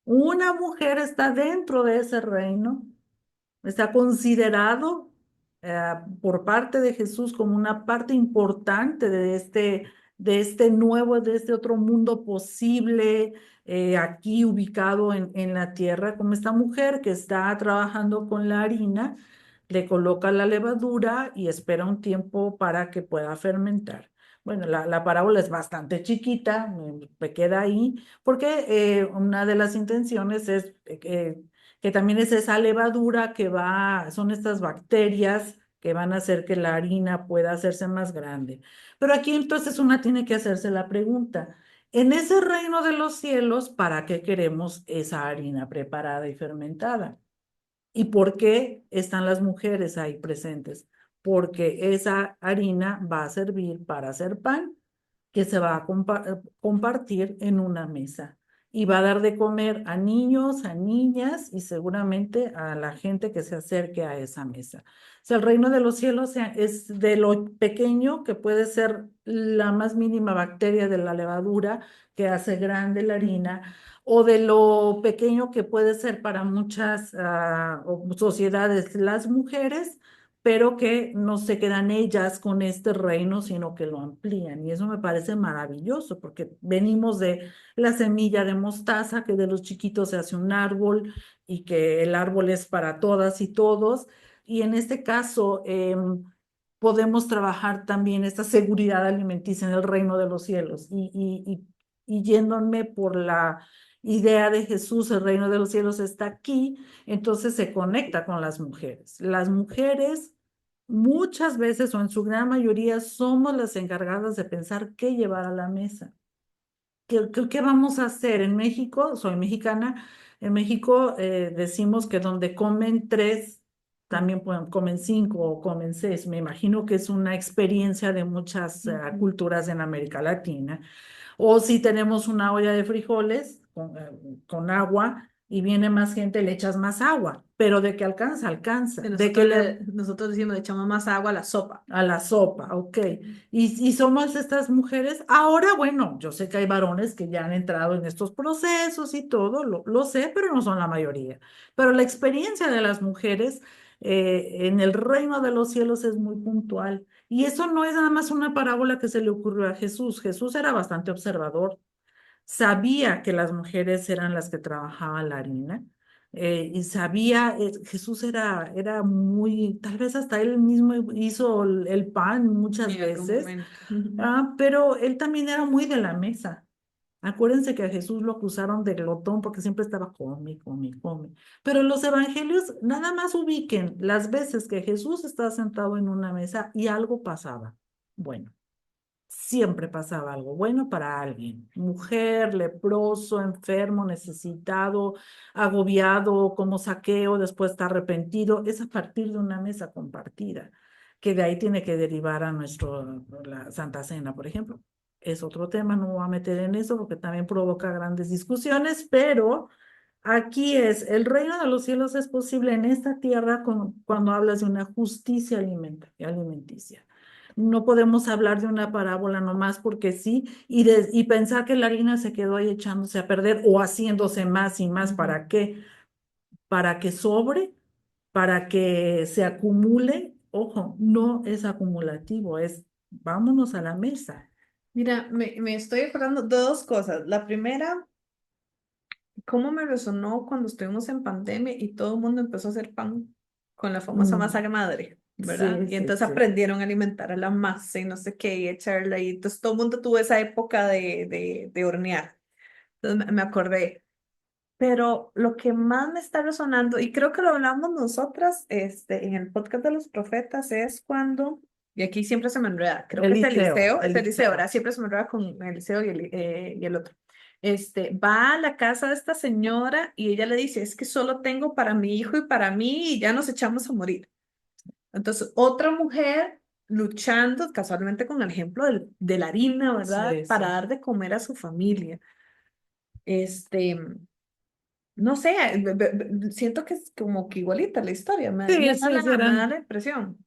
S2: una mujer está dentro de ese reino, está considerado por parte de Jesús como una parte importante de este nuevo, de este otro mundo posible, aquí ubicado en la tierra, como esta mujer que está trabajando con la harina, le coloca la levadura y espera un tiempo para que pueda fermentar. Bueno, la parábola es bastante chiquita, me queda ahí, porque una de las intenciones es que también es esa levadura son estas bacterias que van a hacer que la harina pueda hacerse más grande. Pero aquí entonces una tiene que hacerse la pregunta, en ese reino de los cielos, ¿para qué queremos esa harina preparada y fermentada? ¿Y por qué están las mujeres ahí presentes? Porque esa harina va a servir para hacer pan que se va a compartir en una mesa y va a dar de comer a niños, a niñas y seguramente a la gente que se acerque a esa mesa. O sea, el reino de los cielos es de lo pequeño que puede ser la más mínima bacteria de la levadura que hace grande la harina o de lo pequeño que puede ser para muchas sociedades las mujeres, pero que no se quedan ellas con este reino, sino que lo amplían. Y eso me parece maravilloso, porque venimos de la semilla de mostaza, que de los chiquitos se hace un árbol y que el árbol es para todas y todos. Y en este caso, podemos trabajar también esta seguridad alimenticia en el reino de los cielos y yéndome por la idea de Jesús, el reino de los cielos está aquí, entonces se conecta con las mujeres. Las mujeres muchas veces o en su gran mayoría somos las encargadas de pensar qué llevar a la mesa. ¿Qué vamos a hacer? En México, soy mexicana, en México decimos que donde comen tres, también comen cinco o comen seis. Me imagino que es una experiencia de muchas
S1: Ujú.
S2: culturas en América Latina. O si tenemos una olla de frijoles con agua y viene más gente, le echas más agua, pero de que alcanza, alcanza.
S1: Y
S2: De que
S1: nosotros decimos, le echamos más agua a la sopa.
S2: a la sopa, ok. Y somos estas mujeres. Ahora, bueno, yo sé que hay varones que ya han entrado en estos procesos y todo, lo sé, pero no son la mayoría. Pero la experiencia de las mujeres en el reino de los cielos es muy puntual. Y eso no es nada más una parábola que se le ocurrió a Jesús. Jesús era bastante observador, sabía que las mujeres eran las que trabajaban la harina y sabía, Jesús era muy, tal vez hasta él mismo hizo el pan muchas
S1: En algún
S2: veces,
S1: momento.
S2: pero él también era muy de la mesa. Acuérdense que a Jesús lo acusaron de glotón porque siempre estaba come, come, come. Pero los evangelios nada más ubiquen las veces que Jesús estaba sentado en una mesa y algo pasaba. Bueno, siempre pasaba algo bueno para alguien. Mujer, leproso, enfermo, necesitado, agobiado, como saqueo, después está arrepentido. Es a partir de una mesa compartida, que de ahí tiene que derivar a la Santa Cena, por ejemplo. Es otro tema, no me voy a meter en eso porque también provoca grandes discusiones, pero aquí es, el reino de los cielos es posible en esta tierra cuando hablas de una justicia alimenticia. No podemos hablar de una parábola nomás porque sí y pensar que la harina se quedó ahí echándose a perder o haciéndose más y más.
S1: Ujú.
S2: ¿Para qué? Para que sobre, para que se acumule. Ojo, no es acumulativo, es vámonos a la mesa.
S1: Mira, me estoy acordando de dos cosas. La primera, cómo me resonó cuando estuvimos en pandemia y todo el mundo empezó a hacer pan con la famosa
S2: Mm,
S1: masa madre, ¿verdad?
S2: sí,
S1: Y
S2: sí,
S1: entonces
S2: sí.
S1: aprendieron a alimentar a la masa y no sé qué, y echarla, y entonces todo el mundo tuvo esa época de hornear. Entonces me acordé. Pero lo que más me está resonando, y creo que lo hablamos nosotras en el podcast de los profetas, es cuando, y aquí siempre se me enreda, creo que
S2: Eliseo,
S1: Es Eliseo,
S2: Eliseo.
S1: ¿verdad? Siempre se me enreda con Eliseo y el otro. Va a la casa de esta señora y ella le dice, es que solo tengo para mi hijo y para mí y ya nos echamos a morir. Entonces, otra mujer luchando casualmente con el ejemplo de la harina, ¿verdad?
S2: Sí,
S1: Para
S2: sí.
S1: dar de comer a su familia. Este, no sé, siento que es como que igualita la historia,
S2: Sí, sí,
S1: me da
S2: serán.
S1: la impresión.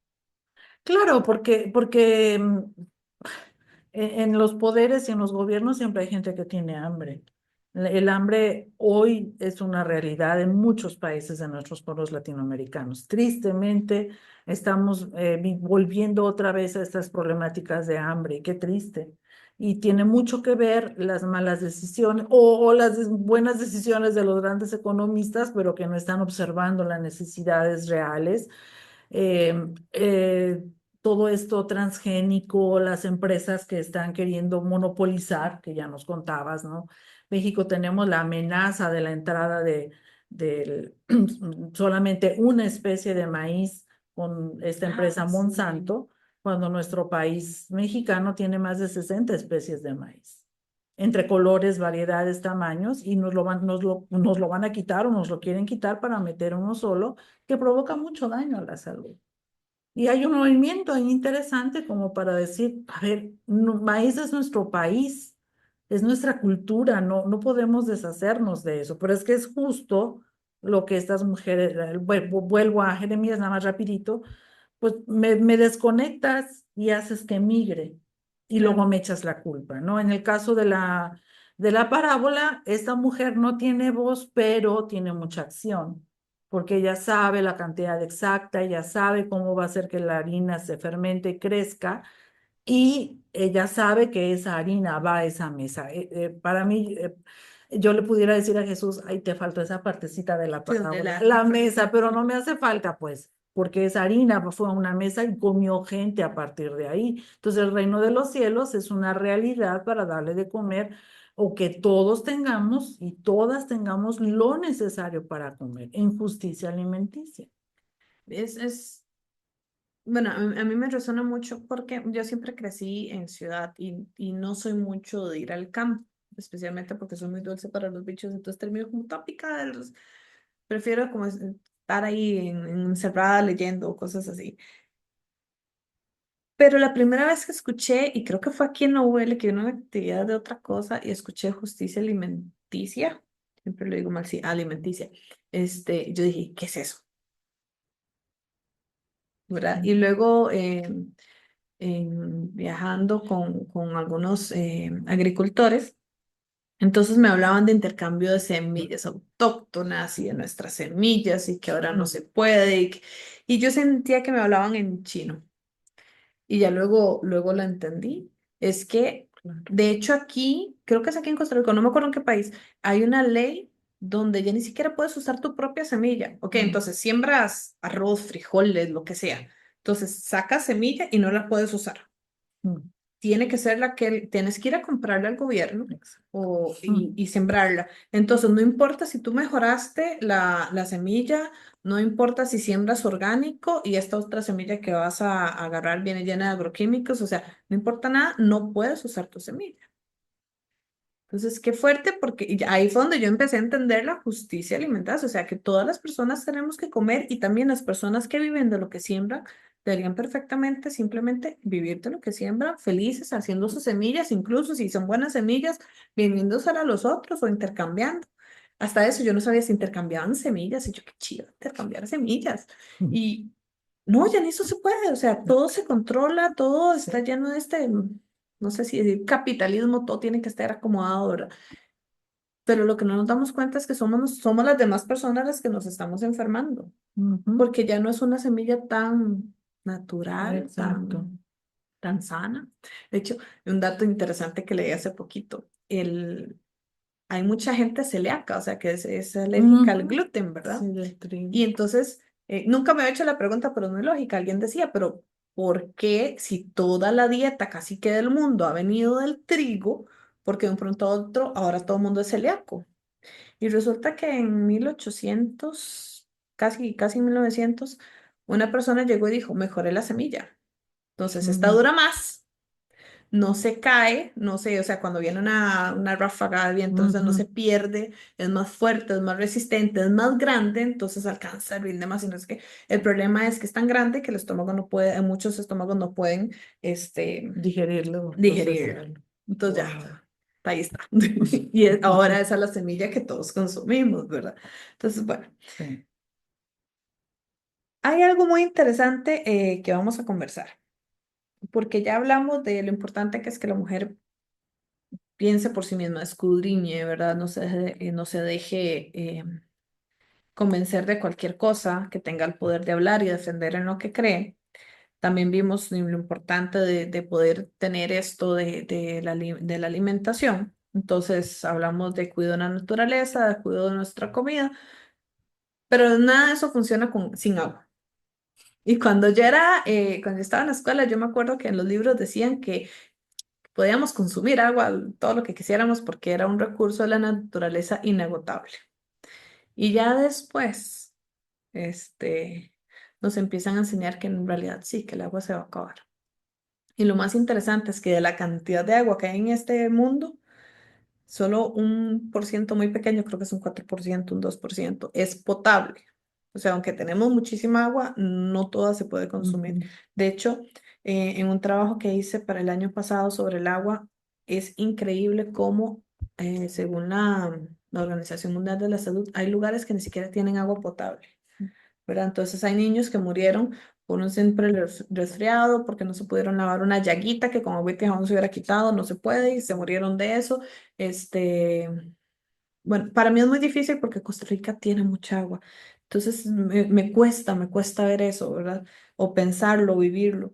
S2: Claro, porque en los poderes y en los gobiernos siempre hay gente que tiene hambre. El hambre hoy es una realidad en muchos países de nuestros pueblos latinoamericanos. Tristemente, estamos volviendo otra vez a estas problemáticas de hambre. Qué triste. Y tiene mucho que ver las malas decisiones o las buenas decisiones de los grandes economistas, pero que no están observando las necesidades reales. eh, eh, Todo esto transgénico, las empresas que están queriendo monopolizar, que ya nos contabas, ¿no? México tenemos la amenaza de la entrada de solamente una especie de maíz con esta empresa
S1: Sí.
S2: Monsanto, cuando nuestro país mexicano tiene más de 60 especies de maíz, entre colores, variedades, tamaños, y nos lo van a quitar o nos lo quieren quitar para meter uno solo, que provoca mucho daño a la salud. Y hay un movimiento ahí interesante como para decir, a ver, maíz es nuestro país, es nuestra cultura, no podemos deshacernos de eso, pero es que es justo lo que estas mujeres, vuelvo a Jeremías nada más rapidito, pues me desconectas y haces que migre y luego
S1: Claro.
S2: me echas la culpa, ¿no? En el caso de la parábola, esta mujer no tiene voz, pero tiene mucha acción, porque ella sabe la cantidad exacta, ella sabe cómo va a hacer que la harina se fermente y crezca, y ella sabe que esa harina va a esa mesa. Para mí, yo le pudiera decir a Jesús, ay, te faltó esa partecita de la
S1: Sí, donde
S2: parábola, la mesa, pero no me hace falta, pues, porque esa harina fue a una mesa y comió gente a partir de ahí. Entonces, el reino de los cielos es una realidad para darle de comer o que todos tengamos y todas tengamos lo necesario para comer en justicia alimenticia.
S1: es, bueno, a mí me resuena mucho porque yo siempre crecí en ciudad y no soy mucho de ir al campo, especialmente porque soy muy dulce para los bichos, entonces termino como toda picada de los- prefiero como estar ahí encerrada leyendo o cosas así. Pero la primera vez que escuché, y creo que fue aquí en la UL, que era una actividad de otra cosa, y escuché justicia alimenticia, siempre lo digo mal, sí, alimenticia, yo dije, ¿qué es eso? ¿Verdad? Y luego viajando con algunos agricultores, entonces me hablaban de intercambio de semillas autóctonas y de nuestras semillas y que ahora no se puede y yo sentía que me hablaban en chino y ya luego la entendí. Es que,
S2: Claro.
S1: de hecho, aquí, creo que es aquí en Costa Rica, no me acuerdo en qué país, hay una ley donde ya ni siquiera puedes usar tu propia semilla. Ok,
S2: Mm,
S1: entonces siembras arroz, frijoles, lo que sea. Entonces sacas semilla y no la puedes usar.
S2: mm,
S1: Tiene que ser la que tienes que ir a comprarla al gobierno
S2: exacto.
S1: y sembrarla. Entonces, no importa si tú mejoraste la semilla, no importa si siembras orgánico y esta otra semilla que vas a agarrar viene llena de agroquímicos, o sea, no importa nada, no puedes usar tu semilla. Entonces, qué fuerte, porque y ahí fue donde yo empecé a entender la justicia alimentaria, o sea, que todas las personas tenemos que comer y también las personas que viven de lo que siembran deberían perfectamente simplemente vivir de lo que siembran, felices, haciendo sus semillas, incluso si son buenas semillas, vendiéndoselas a los otros o intercambiando. Hasta eso yo no sabía si intercambiaban semillas y yo qué chido intercambiar semillas.
S2: Mm,
S1: Y no, ya ni eso se puede, o sea, todo se controla, todo está
S2: sí.
S1: lleno de no sé si decir capitalismo, todo tiene que estar acomodado, ¿verdad? Pero lo que no nos damos cuenta es que somos las demás personas las que nos estamos enfermando,
S2: Ujú,
S1: porque ya no es una semilla tan natural,
S2: exacto.
S1: tan sana. De hecho, un dato interesante que leí hace poquito, hay mucha gente celíaca, o sea, que es alérgica al
S2: Ujú,
S1: gluten, ¿verdad?
S2: sí, del trigo.
S1: Y entonces, nunca me he hecho la pregunta, pero es muy lógica. Alguien decía, pero ¿por qué si toda la dieta casi que del mundo ha venido del trigo, porque de un pronto a otro ahora todo el mundo es celíaco? Y resulta que en 1800, casi 1900, una persona llegó y dijo, mejoré la semilla. Entonces, esta
S2: Mm,
S1: dura más, no se cae, no sé, o sea, cuando viene una ráfaga de viento, entonces no se
S2: ujú,
S1: pierde, es más fuerte, es más resistente, es más grande, entonces alcanza, rinde más y no es que el problema es que es tan grande que el estómago no puede, muchos estómagos no pueden,
S2: digerirlo,
S1: digerirla.
S2: procesarlo.
S1: Entonces ya,
S2: Wow.
S1: ahí está. Y ahora esa es la semilla que todos consumimos, ¿verdad? Entonces, bueno,
S2: Sí.
S1: hay algo muy interesante que vamos a conversar, porque ya hablamos de lo importante que es que la mujer piense por sí misma, escudriñe, ¿verdad? No se deje convencer de cualquier cosa, que tenga el poder de hablar y defender en lo que cree. También vimos lo importante de poder tener esto de la alimentación. Entonces hablamos de cuidado de la naturaleza, de cuidado de nuestra comida, pero nada de eso funciona sin agua. Y cuando yo estaba en la escuela, yo me acuerdo que en los libros decían que podíamos consumir agua, todo lo que quisiéramos, porque era un recurso de la naturaleza inagotable. Y ya después, nos empiezan a enseñar que en realidad sí, que el agua se va a acabar. Y lo más interesante es que de la cantidad de agua que hay en este mundo, solo un por ciento muy pequeño, creo que es un 4%, un 2%, es potable. O sea, aunque tenemos muchísima agua, no toda se puede consumir.
S2: Ujú.
S1: De hecho, en un trabajo que hice para el año pasado sobre el agua, es increíble cómo, según la Organización Mundial de la Salud, hay lugares que ni siquiera tienen agua potable. ¿Verdad? Entonces hay niños que murieron por un simple resfriado, porque no se pudieron lavar una llaguita que con agüita y jabón se hubiera quitado, no se puede, y se murieron de eso. Este, bueno, para mí es muy difícil porque Costa Rica tiene mucha agua. Entonces me cuesta ver eso, ¿verdad? O pensarlo, vivirlo.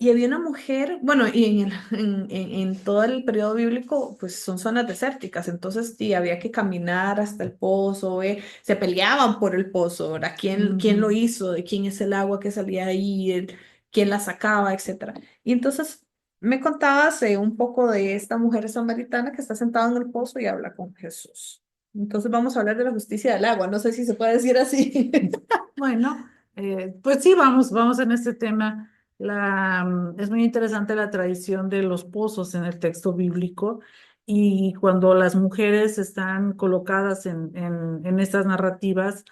S1: Y había una mujer, bueno, y en todo el periodo bíblico, pues son zonas desérticas, entonces sí, había que caminar hasta el pozo, se peleaban por el pozo, ¿verdad? ¿Quién lo
S2: Ujú.
S1: hizo? ¿De quién es el agua que salía ahí? ¿Quién la sacaba? Etcétera. Y entonces me contabas un poco de esta mujer samaritana que está sentada en el pozo y habla con Jesús. Entonces vamos a hablar de la justicia del agua, no sé si se puede decir así.
S2: Bueno, pues sí, vamos en este tema. Es muy interesante la tradición de los pozos en el texto bíblico y cuando las mujeres están colocadas en estas narrativas,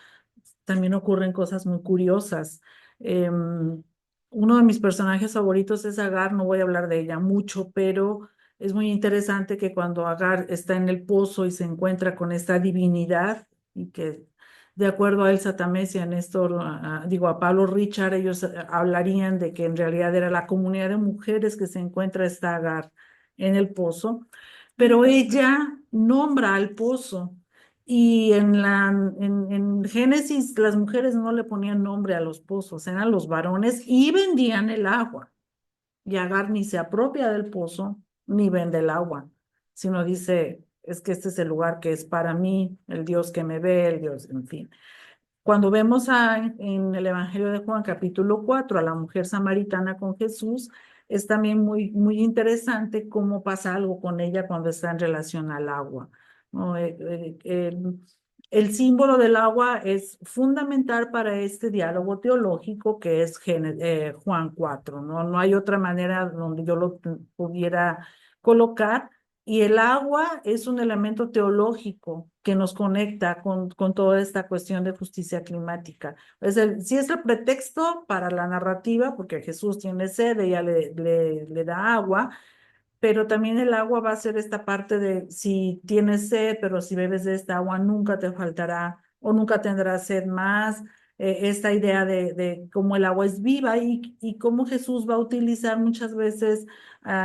S2: también ocurren cosas muy curiosas. Uno de mis personajes favoritos es Agar, no voy a hablar de ella mucho, pero es muy interesante que cuando Agar está en el pozo y se encuentra con esta divinidad y que de acuerdo a Elsa Tamés y a Néstor, digo, a Pablo Richard, ellos hablarían de que en realidad era la comunidad de mujeres que se encuentra esta Agar en el pozo, pero ella nombra al pozo. Y en Génesis las mujeres no le ponían nombre a los pozos, eran los varones y vendían el agua. Y Agar ni se apropia del pozo ni vende el agua, sino dice, es que este es el lugar que es para mí, el Dios que me ve, el Dios, en fin. Cuando vemos en el Evangelio de Juan, capítulo 4 a la mujer samaritana con Jesús, es también muy interesante cómo pasa algo con ella cuando está en relación al agua, ¿no? El símbolo del agua es fundamental para este diálogo teológico que es Juan 4, ¿no? No hay otra manera donde yo lo pudiera colocar. Y el agua es un elemento teológico que nos conecta con toda esta cuestión de justicia climática. Sí es el pretexto para la narrativa, porque Jesús tiene sed, ella le da agua, pero también el agua va a ser esta parte de si tienes sed, pero si bebes de esta agua nunca te faltará o nunca tendrás sed más. Esta idea de cómo el agua es viva y cómo Jesús va a utilizar muchas veces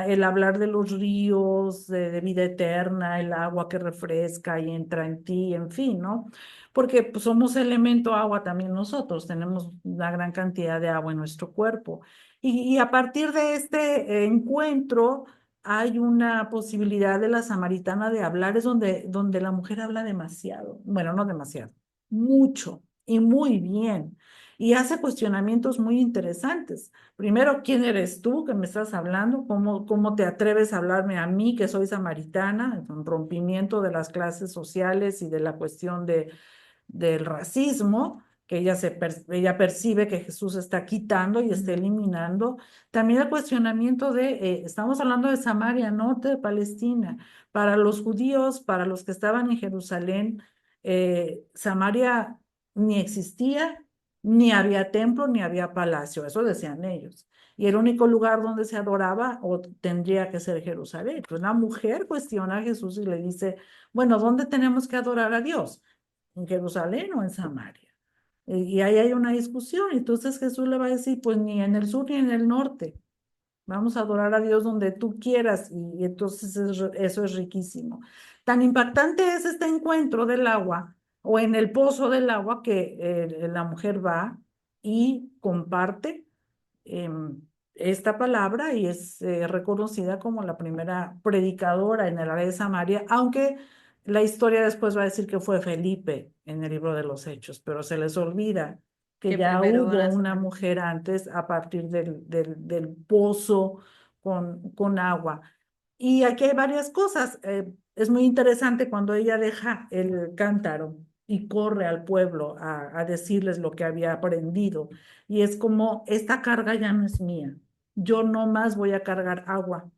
S2: el hablar de los ríos, de vida eterna, el agua que refresca y entra en ti, en fin, ¿no? Porque pues, somos elemento agua también nosotros, tenemos una gran cantidad de agua en nuestro cuerpo. Y a partir de este encuentro hay una posibilidad de la samaritana de hablar, es donde la mujer habla demasiado, bueno, no demasiado, mucho y muy bien, y hace cuestionamientos muy interesantes. Primero, ¿quién eres tú que me estás hablando? ¿Cómo te atreves a hablarme a mí que soy samaritana? Un rompimiento de las clases sociales y de la cuestión del racismo que ella percibe que Jesús está quitando y está eliminando. También el cuestionamiento estamos hablando de Samaria, norte de Palestina. Para los judíos, para los que estaban en Jerusalén, Samaria ni existía, ni había templo, ni había palacio, eso decían ellos. Y el único lugar donde se adoraba o tendría que ser Jerusalén. Pues la mujer cuestiona a Jesús y le dice, bueno, ¿dónde tenemos que adorar a Dios? ¿En Jerusalén o en Samaria? Y ahí hay una discusión. Entonces Jesús le va a decir, pues ni en el sur ni en el norte, vamos a adorar a Dios donde tú quieras y entonces eso es riquísimo. Tan impactante es este encuentro del agua o en el pozo del agua que la mujer va y comparte esta palabra y es reconocida como la primera predicadora en el área de Samaria, aunque la historia después va a decir que fue Felipe en el libro de los Hechos, pero se les olvida que
S1: Que
S2: ya
S1: primero van
S2: hubo
S1: a
S2: una
S1: saber.
S2: mujer antes a partir del pozo con agua. Y aquí hay varias cosas. Es muy interesante cuando ella deja el cántaro y corre al pueblo a decirles lo que había aprendido. Y es como, esta carga ya no es mía. Yo no más voy a cargar agua,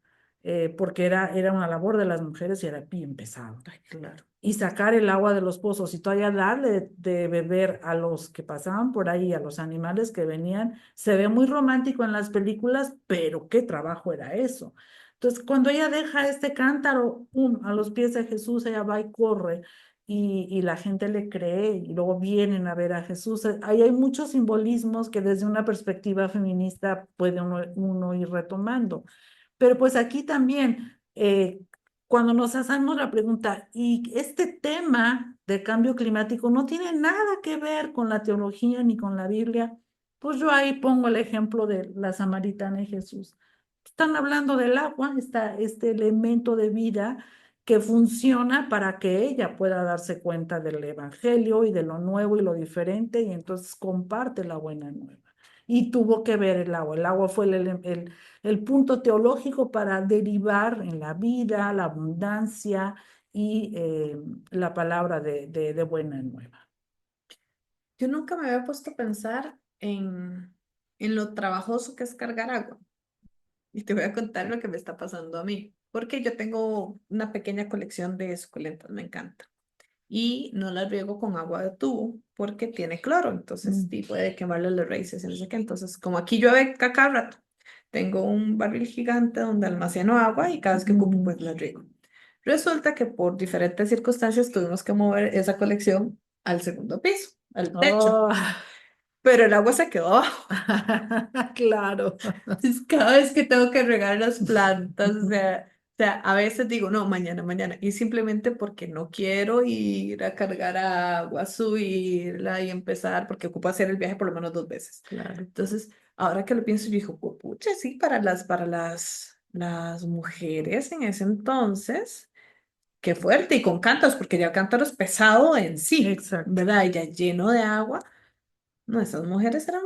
S2: porque era una labor de las mujeres y era bien pesado.
S1: Ay, claro.
S2: Y sacar el agua de los pozos y todavía darle de beber a los que pasaban por ahí, a los animales que venían. Se ve muy romántico en las películas, pero qué trabajo era eso. Entonces, cuando ella deja este cántaro, ¡pum!, a los pies de Jesús, ella va y corre y la gente le cree y luego vienen a ver a Jesús. Ahí hay muchos simbolismos que desde una perspectiva feminista puede uno ir retomando. Pero pues aquí también, cuando nos hacemos la pregunta, y este tema de cambio climático no tiene nada que ver con la teología ni con la Biblia, pues yo ahí pongo el ejemplo de la samaritana y Jesús. Están hablando del agua, está este elemento de vida que funciona para que ella pueda darse cuenta del evangelio y de lo nuevo y lo diferente, y entonces comparte la buena nueva. Y tuvo que ver el agua. El agua fue el punto teológico para derivar en la vida, la abundancia y la palabra de buena nueva.
S1: Yo nunca me había puesto a pensar en lo trabajoso que es cargar agua. Y te voy a contar lo que me está pasando a mí. Porque yo tengo una pequeña colección de suculentas, me encanta. Y no las riego con agua de tubo porque tiene cloro. Entonces,
S2: Mm.
S1: sí puede quemarle las raíces y no sé qué. Entonces, como aquí llueve a cada rato, tengo un barril gigante donde almaceno agua y cada vez que ocupo,
S2: Ujú.
S1: pues la riego. Resulta que por diferentes circunstancias tuvimos que mover esa colección al segundo piso, al techo,
S2: Oh,
S1: pero el agua se quedó abajo.
S2: claro.
S1: Entonces, cada vez que tengo que regar las plantas, o sea, a veces digo, no, mañana, mañana, y simplemente porque no quiero ir a cargar agua, subirla y empezar, porque ocupo hacer el viaje por lo menos 2 veces.
S2: Claro.
S1: Entonces, ahora que lo pienso, yo digo, pucha, sí, para las mujeres en ese entonces. Qué fuerte, y con cántaros, porque ya el cántaro es pesado en sí,
S2: Exacto.
S1: ¿verdad? Y ya lleno de agua. No, esas mujeres eran,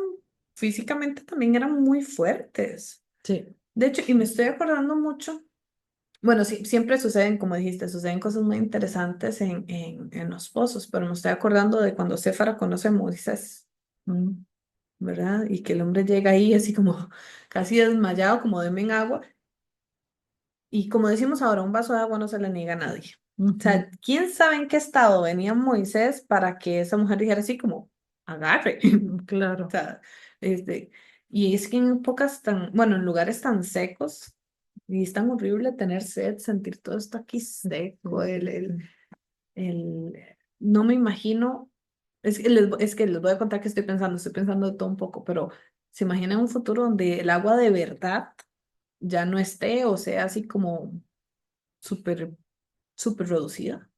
S1: físicamente también eran muy fuertes.
S2: Sí.
S1: De hecho, y me estoy acordando mucho, bueno, sí, siempre suceden, como dijiste, suceden cosas muy interesantes en los pozos, pero me estoy acordando de cuando Séfara conoce a Moisés,
S2: Mm.
S1: ¿verdad? Y que el hombre llega ahí así como casi desmayado, como deme en agua. Y como decimos ahora, un vaso de agua no se le niega a nadie. O
S2: Ujú.
S1: sea, ¿quién sabe en qué estado venía Moisés para que esa mujer dijera así como, agarre? O
S2: Claro.
S1: sea, este, y es que en épocas tan, bueno, en lugares tan secos, y es tan horrible tener sed, sentir todo esto aquí seco,
S2: Sí, sí, sí.
S1: el, no me imagino, es que les voy a contar que estoy pensando de todo un poco, pero se imagina un futuro donde el agua de verdad ya no esté o sea así como súper, súper reducida.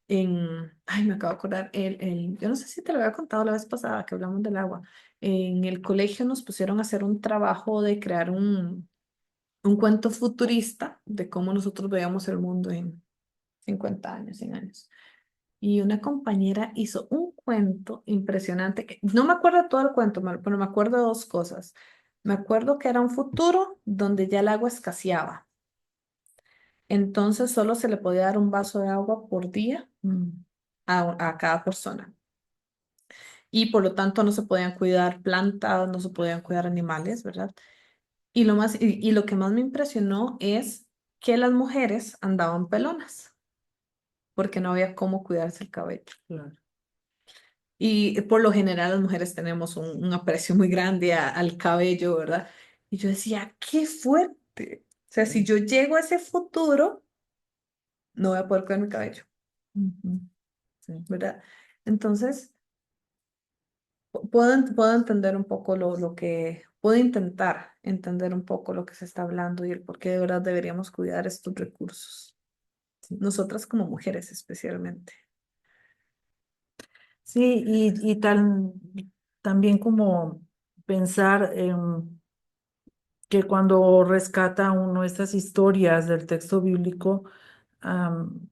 S1: Ay, me acabo de acordar, yo no sé si te lo había contado la vez pasada que hablamos del agua. En el colegio nos pusieron a hacer un trabajo de crear un cuento futurista de cómo nosotros veíamos el mundo en 50 años, 100 años. Y una compañera hizo un cuento impresionante, que no me acuerdo todo el cuento, pero me acuerdo de dos cosas. Me acuerdo que era un futuro donde ya el agua escaseaba. Entonces solo se le podía dar un vaso de agua por día
S2: Mm.
S1: a cada persona. Y por lo tanto no se podían cuidar plantas, no se podían cuidar animales, ¿verdad? Y lo que más me impresionó es que las mujeres andaban pelonas, porque no había cómo cuidarse el cabello.
S2: Claro.
S1: Y por lo general las mujeres tenemos un aprecio muy grande al cabello, ¿verdad? Y yo decía, qué fuerte. O sea, si
S2: Sí.
S1: yo llego a ese futuro, no voy a poder cuidar mi cabello,
S2: Ujú. Sí.
S1: ¿verdad? Entonces, puedo entender un poco puedo intentar entender un poco lo que se está hablando y el por qué de verdad deberíamos cuidar estos recursos. Nosotras como mujeres especialmente.
S2: Sí, también como pensar que cuando rescata uno estas historias del texto bíblico, am,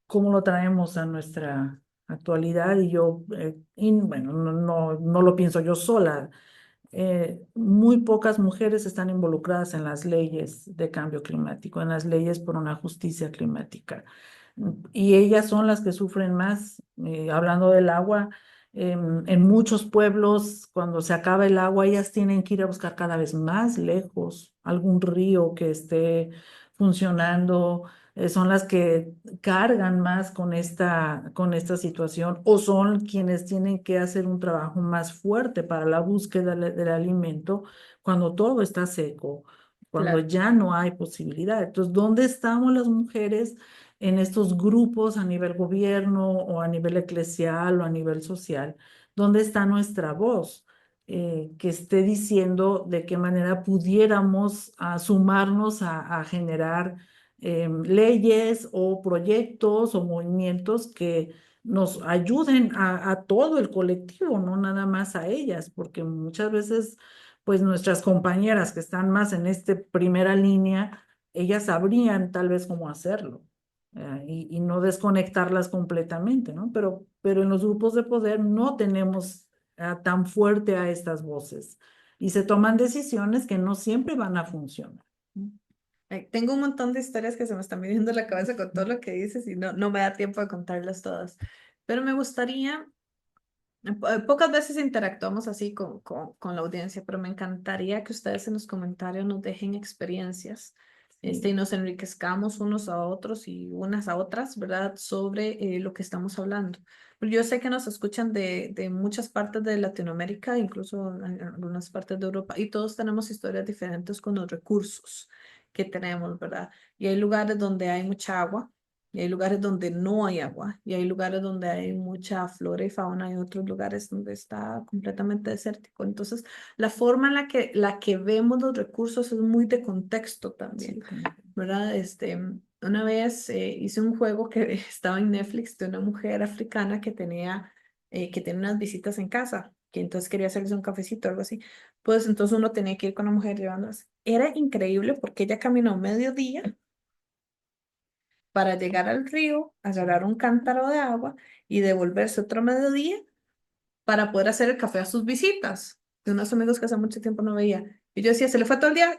S2: cómo lo traemos a nuestra actualidad y bueno, no lo pienso yo sola. Muy pocas mujeres están involucradas en las leyes de cambio climático, en las leyes por una justicia climática. Y ellas son las que sufren más. Hablando del agua, en muchos pueblos, cuando se acaba el agua, ellas tienen que ir a buscar cada vez más lejos algún río que esté funcionando. Son las que cargan más con esta situación o son quienes tienen que hacer un trabajo más fuerte para la búsqueda del alimento cuando todo está seco, cuando
S1: Claro.
S2: ya no hay posibilidad. Entonces, ¿dónde estamos las mujeres en estos grupos a nivel gobierno o a nivel eclesial o a nivel social? ¿Dónde está nuestra voz? Que esté diciendo de qué manera pudiéramos sumarnos a generar leyes o proyectos o movimientos que nos ayuden a todo el colectivo, no nada más a ellas, porque muchas veces, pues nuestras compañeras que están más en esta primera línea, ellas sabrían tal vez cómo hacerlo. Y no desconectarlas completamente, ¿no? Pero en los grupos de poder no tenemos tan fuerte a estas voces y se toman decisiones que no siempre van a funcionar.
S1: Ay, tengo un montón de historias que se me están viniendo a la cabeza con todo lo que dices y no me da tiempo de contarlas todas. Pero me gustaría, pocas veces interactuamos así con la audiencia, pero me encantaría que ustedes en los comentarios nos dejen experiencias, y
S2: Sí.
S1: nos enriquezcamos unos a otros y unas a otras, ¿verdad? Sobre lo que estamos hablando. Yo sé que nos escuchan de muchas partes de Latinoamérica, incluso en algunas partes de Europa, y todos tenemos historias diferentes con los recursos que tenemos, ¿verdad? Y hay lugares donde hay mucha agua y hay lugares donde no hay agua, y hay lugares donde hay mucha flora y fauna, y otros lugares donde está completamente desértico. Entonces, la forma en la que vemos los recursos es muy de contexto
S2: Sí,
S1: también,
S2: también.
S1: ¿verdad? Una vez hice un juego que estaba en Netflix de una mujer africana que tenía unas visitas en casa, que entonces quería hacerles un cafecito o algo así. Pues entonces uno tenía que ir con la mujer llevándolas. Era increíble porque ella caminó mediodía para llegar al río, agarrar un cántaro de agua y devolverse otro mediodía para poder hacer el café a sus visitas, de unos amigos que hace mucho tiempo no veía. Y yo decía, se le fue todo el día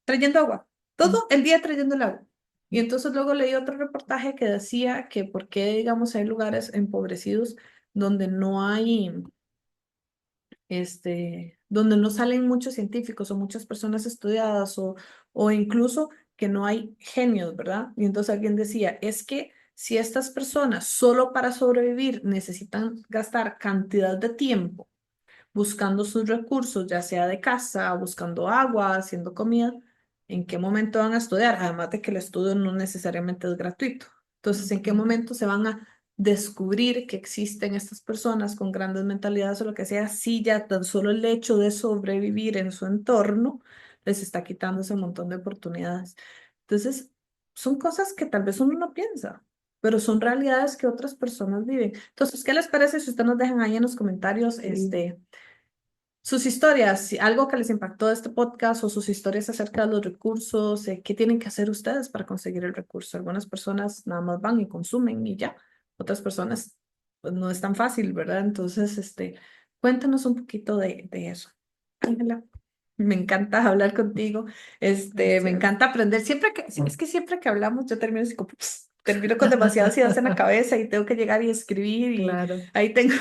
S1: trayendo agua, todo el día trayendo el agua. Y entonces luego leí otro reportaje que decía que por qué, digamos, hay lugares empobrecidos donde no hay donde no salen muchos científicos o muchas personas estudiadas o incluso que no hay genios, ¿verdad? Y entonces alguien decía, es que si estas personas solo para sobrevivir necesitan gastar cantidad de tiempo buscando sus recursos, ya sea de casa, buscando agua, haciendo comida, ¿en qué momento van a estudiar? Además de que el estudio no necesariamente es gratuito. Entonces, ¿en qué
S2: Ujú.
S1: momento se van a descubrir que existen estas personas con grandes mentalidades o lo que sea, si ya tan solo el hecho de sobrevivir en su entorno les está quitando ese montón de oportunidades? Entonces, son cosas que tal vez uno no piensa, pero son realidades que otras personas viven. Entonces, ¿qué les parece si ustedes nos dejan ahí en los comentarios,
S2: Sí.
S1: sus historias, algo que les impactó de este podcast o sus historias acerca de los recursos, qué tienen que hacer ustedes para conseguir el recurso? Algunas personas nada más van y consumen y ya, otras personas pues no es tan fácil, ¿verdad? Entonces, cuéntanos un poquito de eso. Ángela, me encanta hablar contigo, me
S2: Gracias.
S1: encanta aprender. Es que siempre que hablamos yo termino así como, termino con demasiadas ideas en la cabeza y tengo que llegar y escribir y
S2: Claro.
S1: ahí tengo,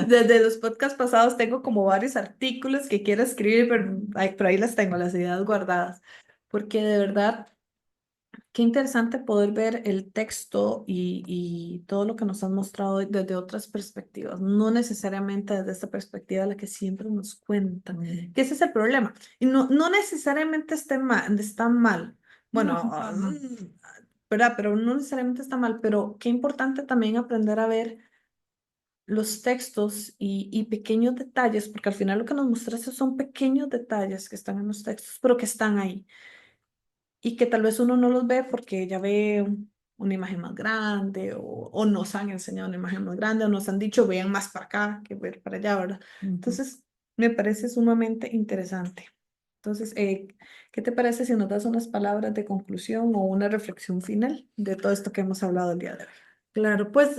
S1: desde los podcasts pasados tengo como varios artículos que quiero escribir, pero ahí las tengo, las ideas guardadas, porque de verdad, qué interesante poder ver el texto y todo lo que nos han mostrado desde otras perspectivas, no necesariamente desde esta perspectiva la que siempre nos cuentan,
S2: Mm.
S1: que ese es el problema. Y no necesariamente está mal.
S2: No,
S1: Bueno,
S2: no, no.
S1: ¿verdad? Pero no necesariamente está mal, pero qué importante también aprender a ver
S3: los textos y pequeños detalles, porque al final lo que nos mostraste son pequeños detalles que están en los textos, pero que están ahí y que tal vez uno no los ve porque ya ve una imagen más grande o nos han enseñado una imagen más grande o nos han dicho vean más para acá que ver para allá, ¿verdad?
S2: Ujú.
S3: Entonces, me parece sumamente interesante. Entonces, ¿qué te parece si nos das unas palabras de conclusión o una reflexión final de todo esto que hemos hablado el día de hoy?
S2: Claro, pues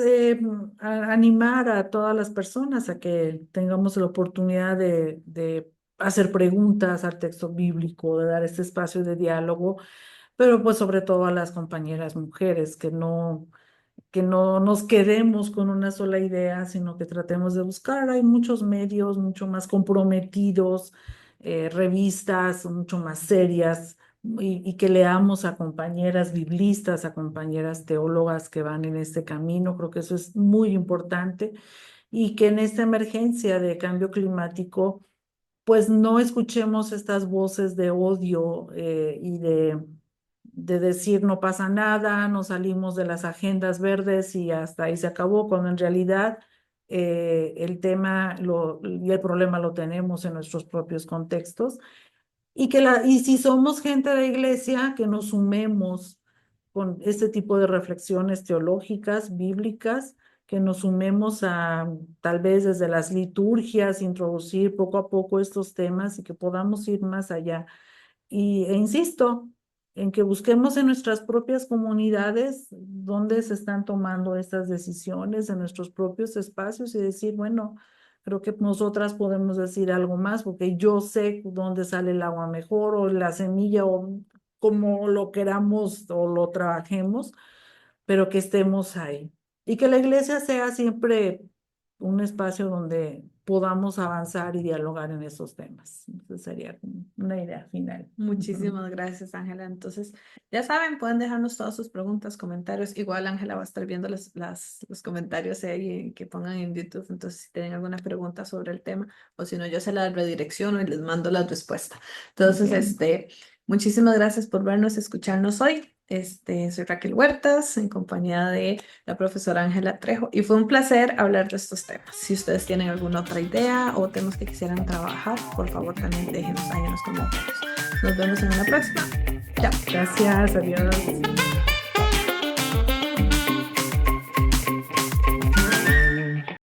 S2: animar a todas las personas a que tengamos la oportunidad de hacer preguntas al texto bíblico, de dar este espacio de diálogo, pero pues sobre todo a las compañeras mujeres, que no nos quedemos con una sola idea, sino que tratemos de buscar. Hay muchos medios mucho más comprometidos, revistas mucho más serias, y que leamos a compañeras biblistas, a compañeras teólogas que van en este camino. Creo que eso es muy importante y que en esta emergencia de cambio climático pues no escuchemos estas voces de odio y de decir no pasa nada, nos salimos de las agendas verdes y hasta ahí se acabó, cuando en realidad el tema y el problema lo tenemos en nuestros propios contextos. Y si somos gente de iglesia, que nos sumemos con este tipo de reflexiones teológicas, bíblicas, que nos sumemos a tal vez desde las liturgias, introducir poco a poco estos temas y que podamos ir más allá. E insisto en que busquemos en nuestras propias comunidades dónde se están tomando estas decisiones, en nuestros propios espacios, y decir, bueno, creo que nosotras podemos decir algo más porque yo sé dónde sale el agua mejor o la semilla o como lo queramos o lo trabajemos, pero que estemos ahí. Y que la iglesia sea siempre un espacio donde podamos avanzar y dialogar en esos temas. Esa sería como una idea final.
S3: Muchísimas gracias, Ángela. Entonces, ya saben, pueden dejarnos todas sus preguntas, comentarios. Igual Ángela va a estar viendo los comentarios ahí que pongan en YouTube. Entonces, si tienen alguna pregunta sobre el tema, o si no, yo se la redirecciono y les mando la respuesta. Entonces,
S2: Bien.
S3: muchísimas gracias por vernos, escucharnos hoy. Soy Raquel Huertas, en compañía de la profesora Ángela Trejo, y fue un placer hablar de estos temas. Si ustedes tienen alguna otra idea o temas que quisieran trabajar, por favor también déjenos ahí en los comentarios. Nos vemos en una próxima. Chao.
S2: Gracias, adiós.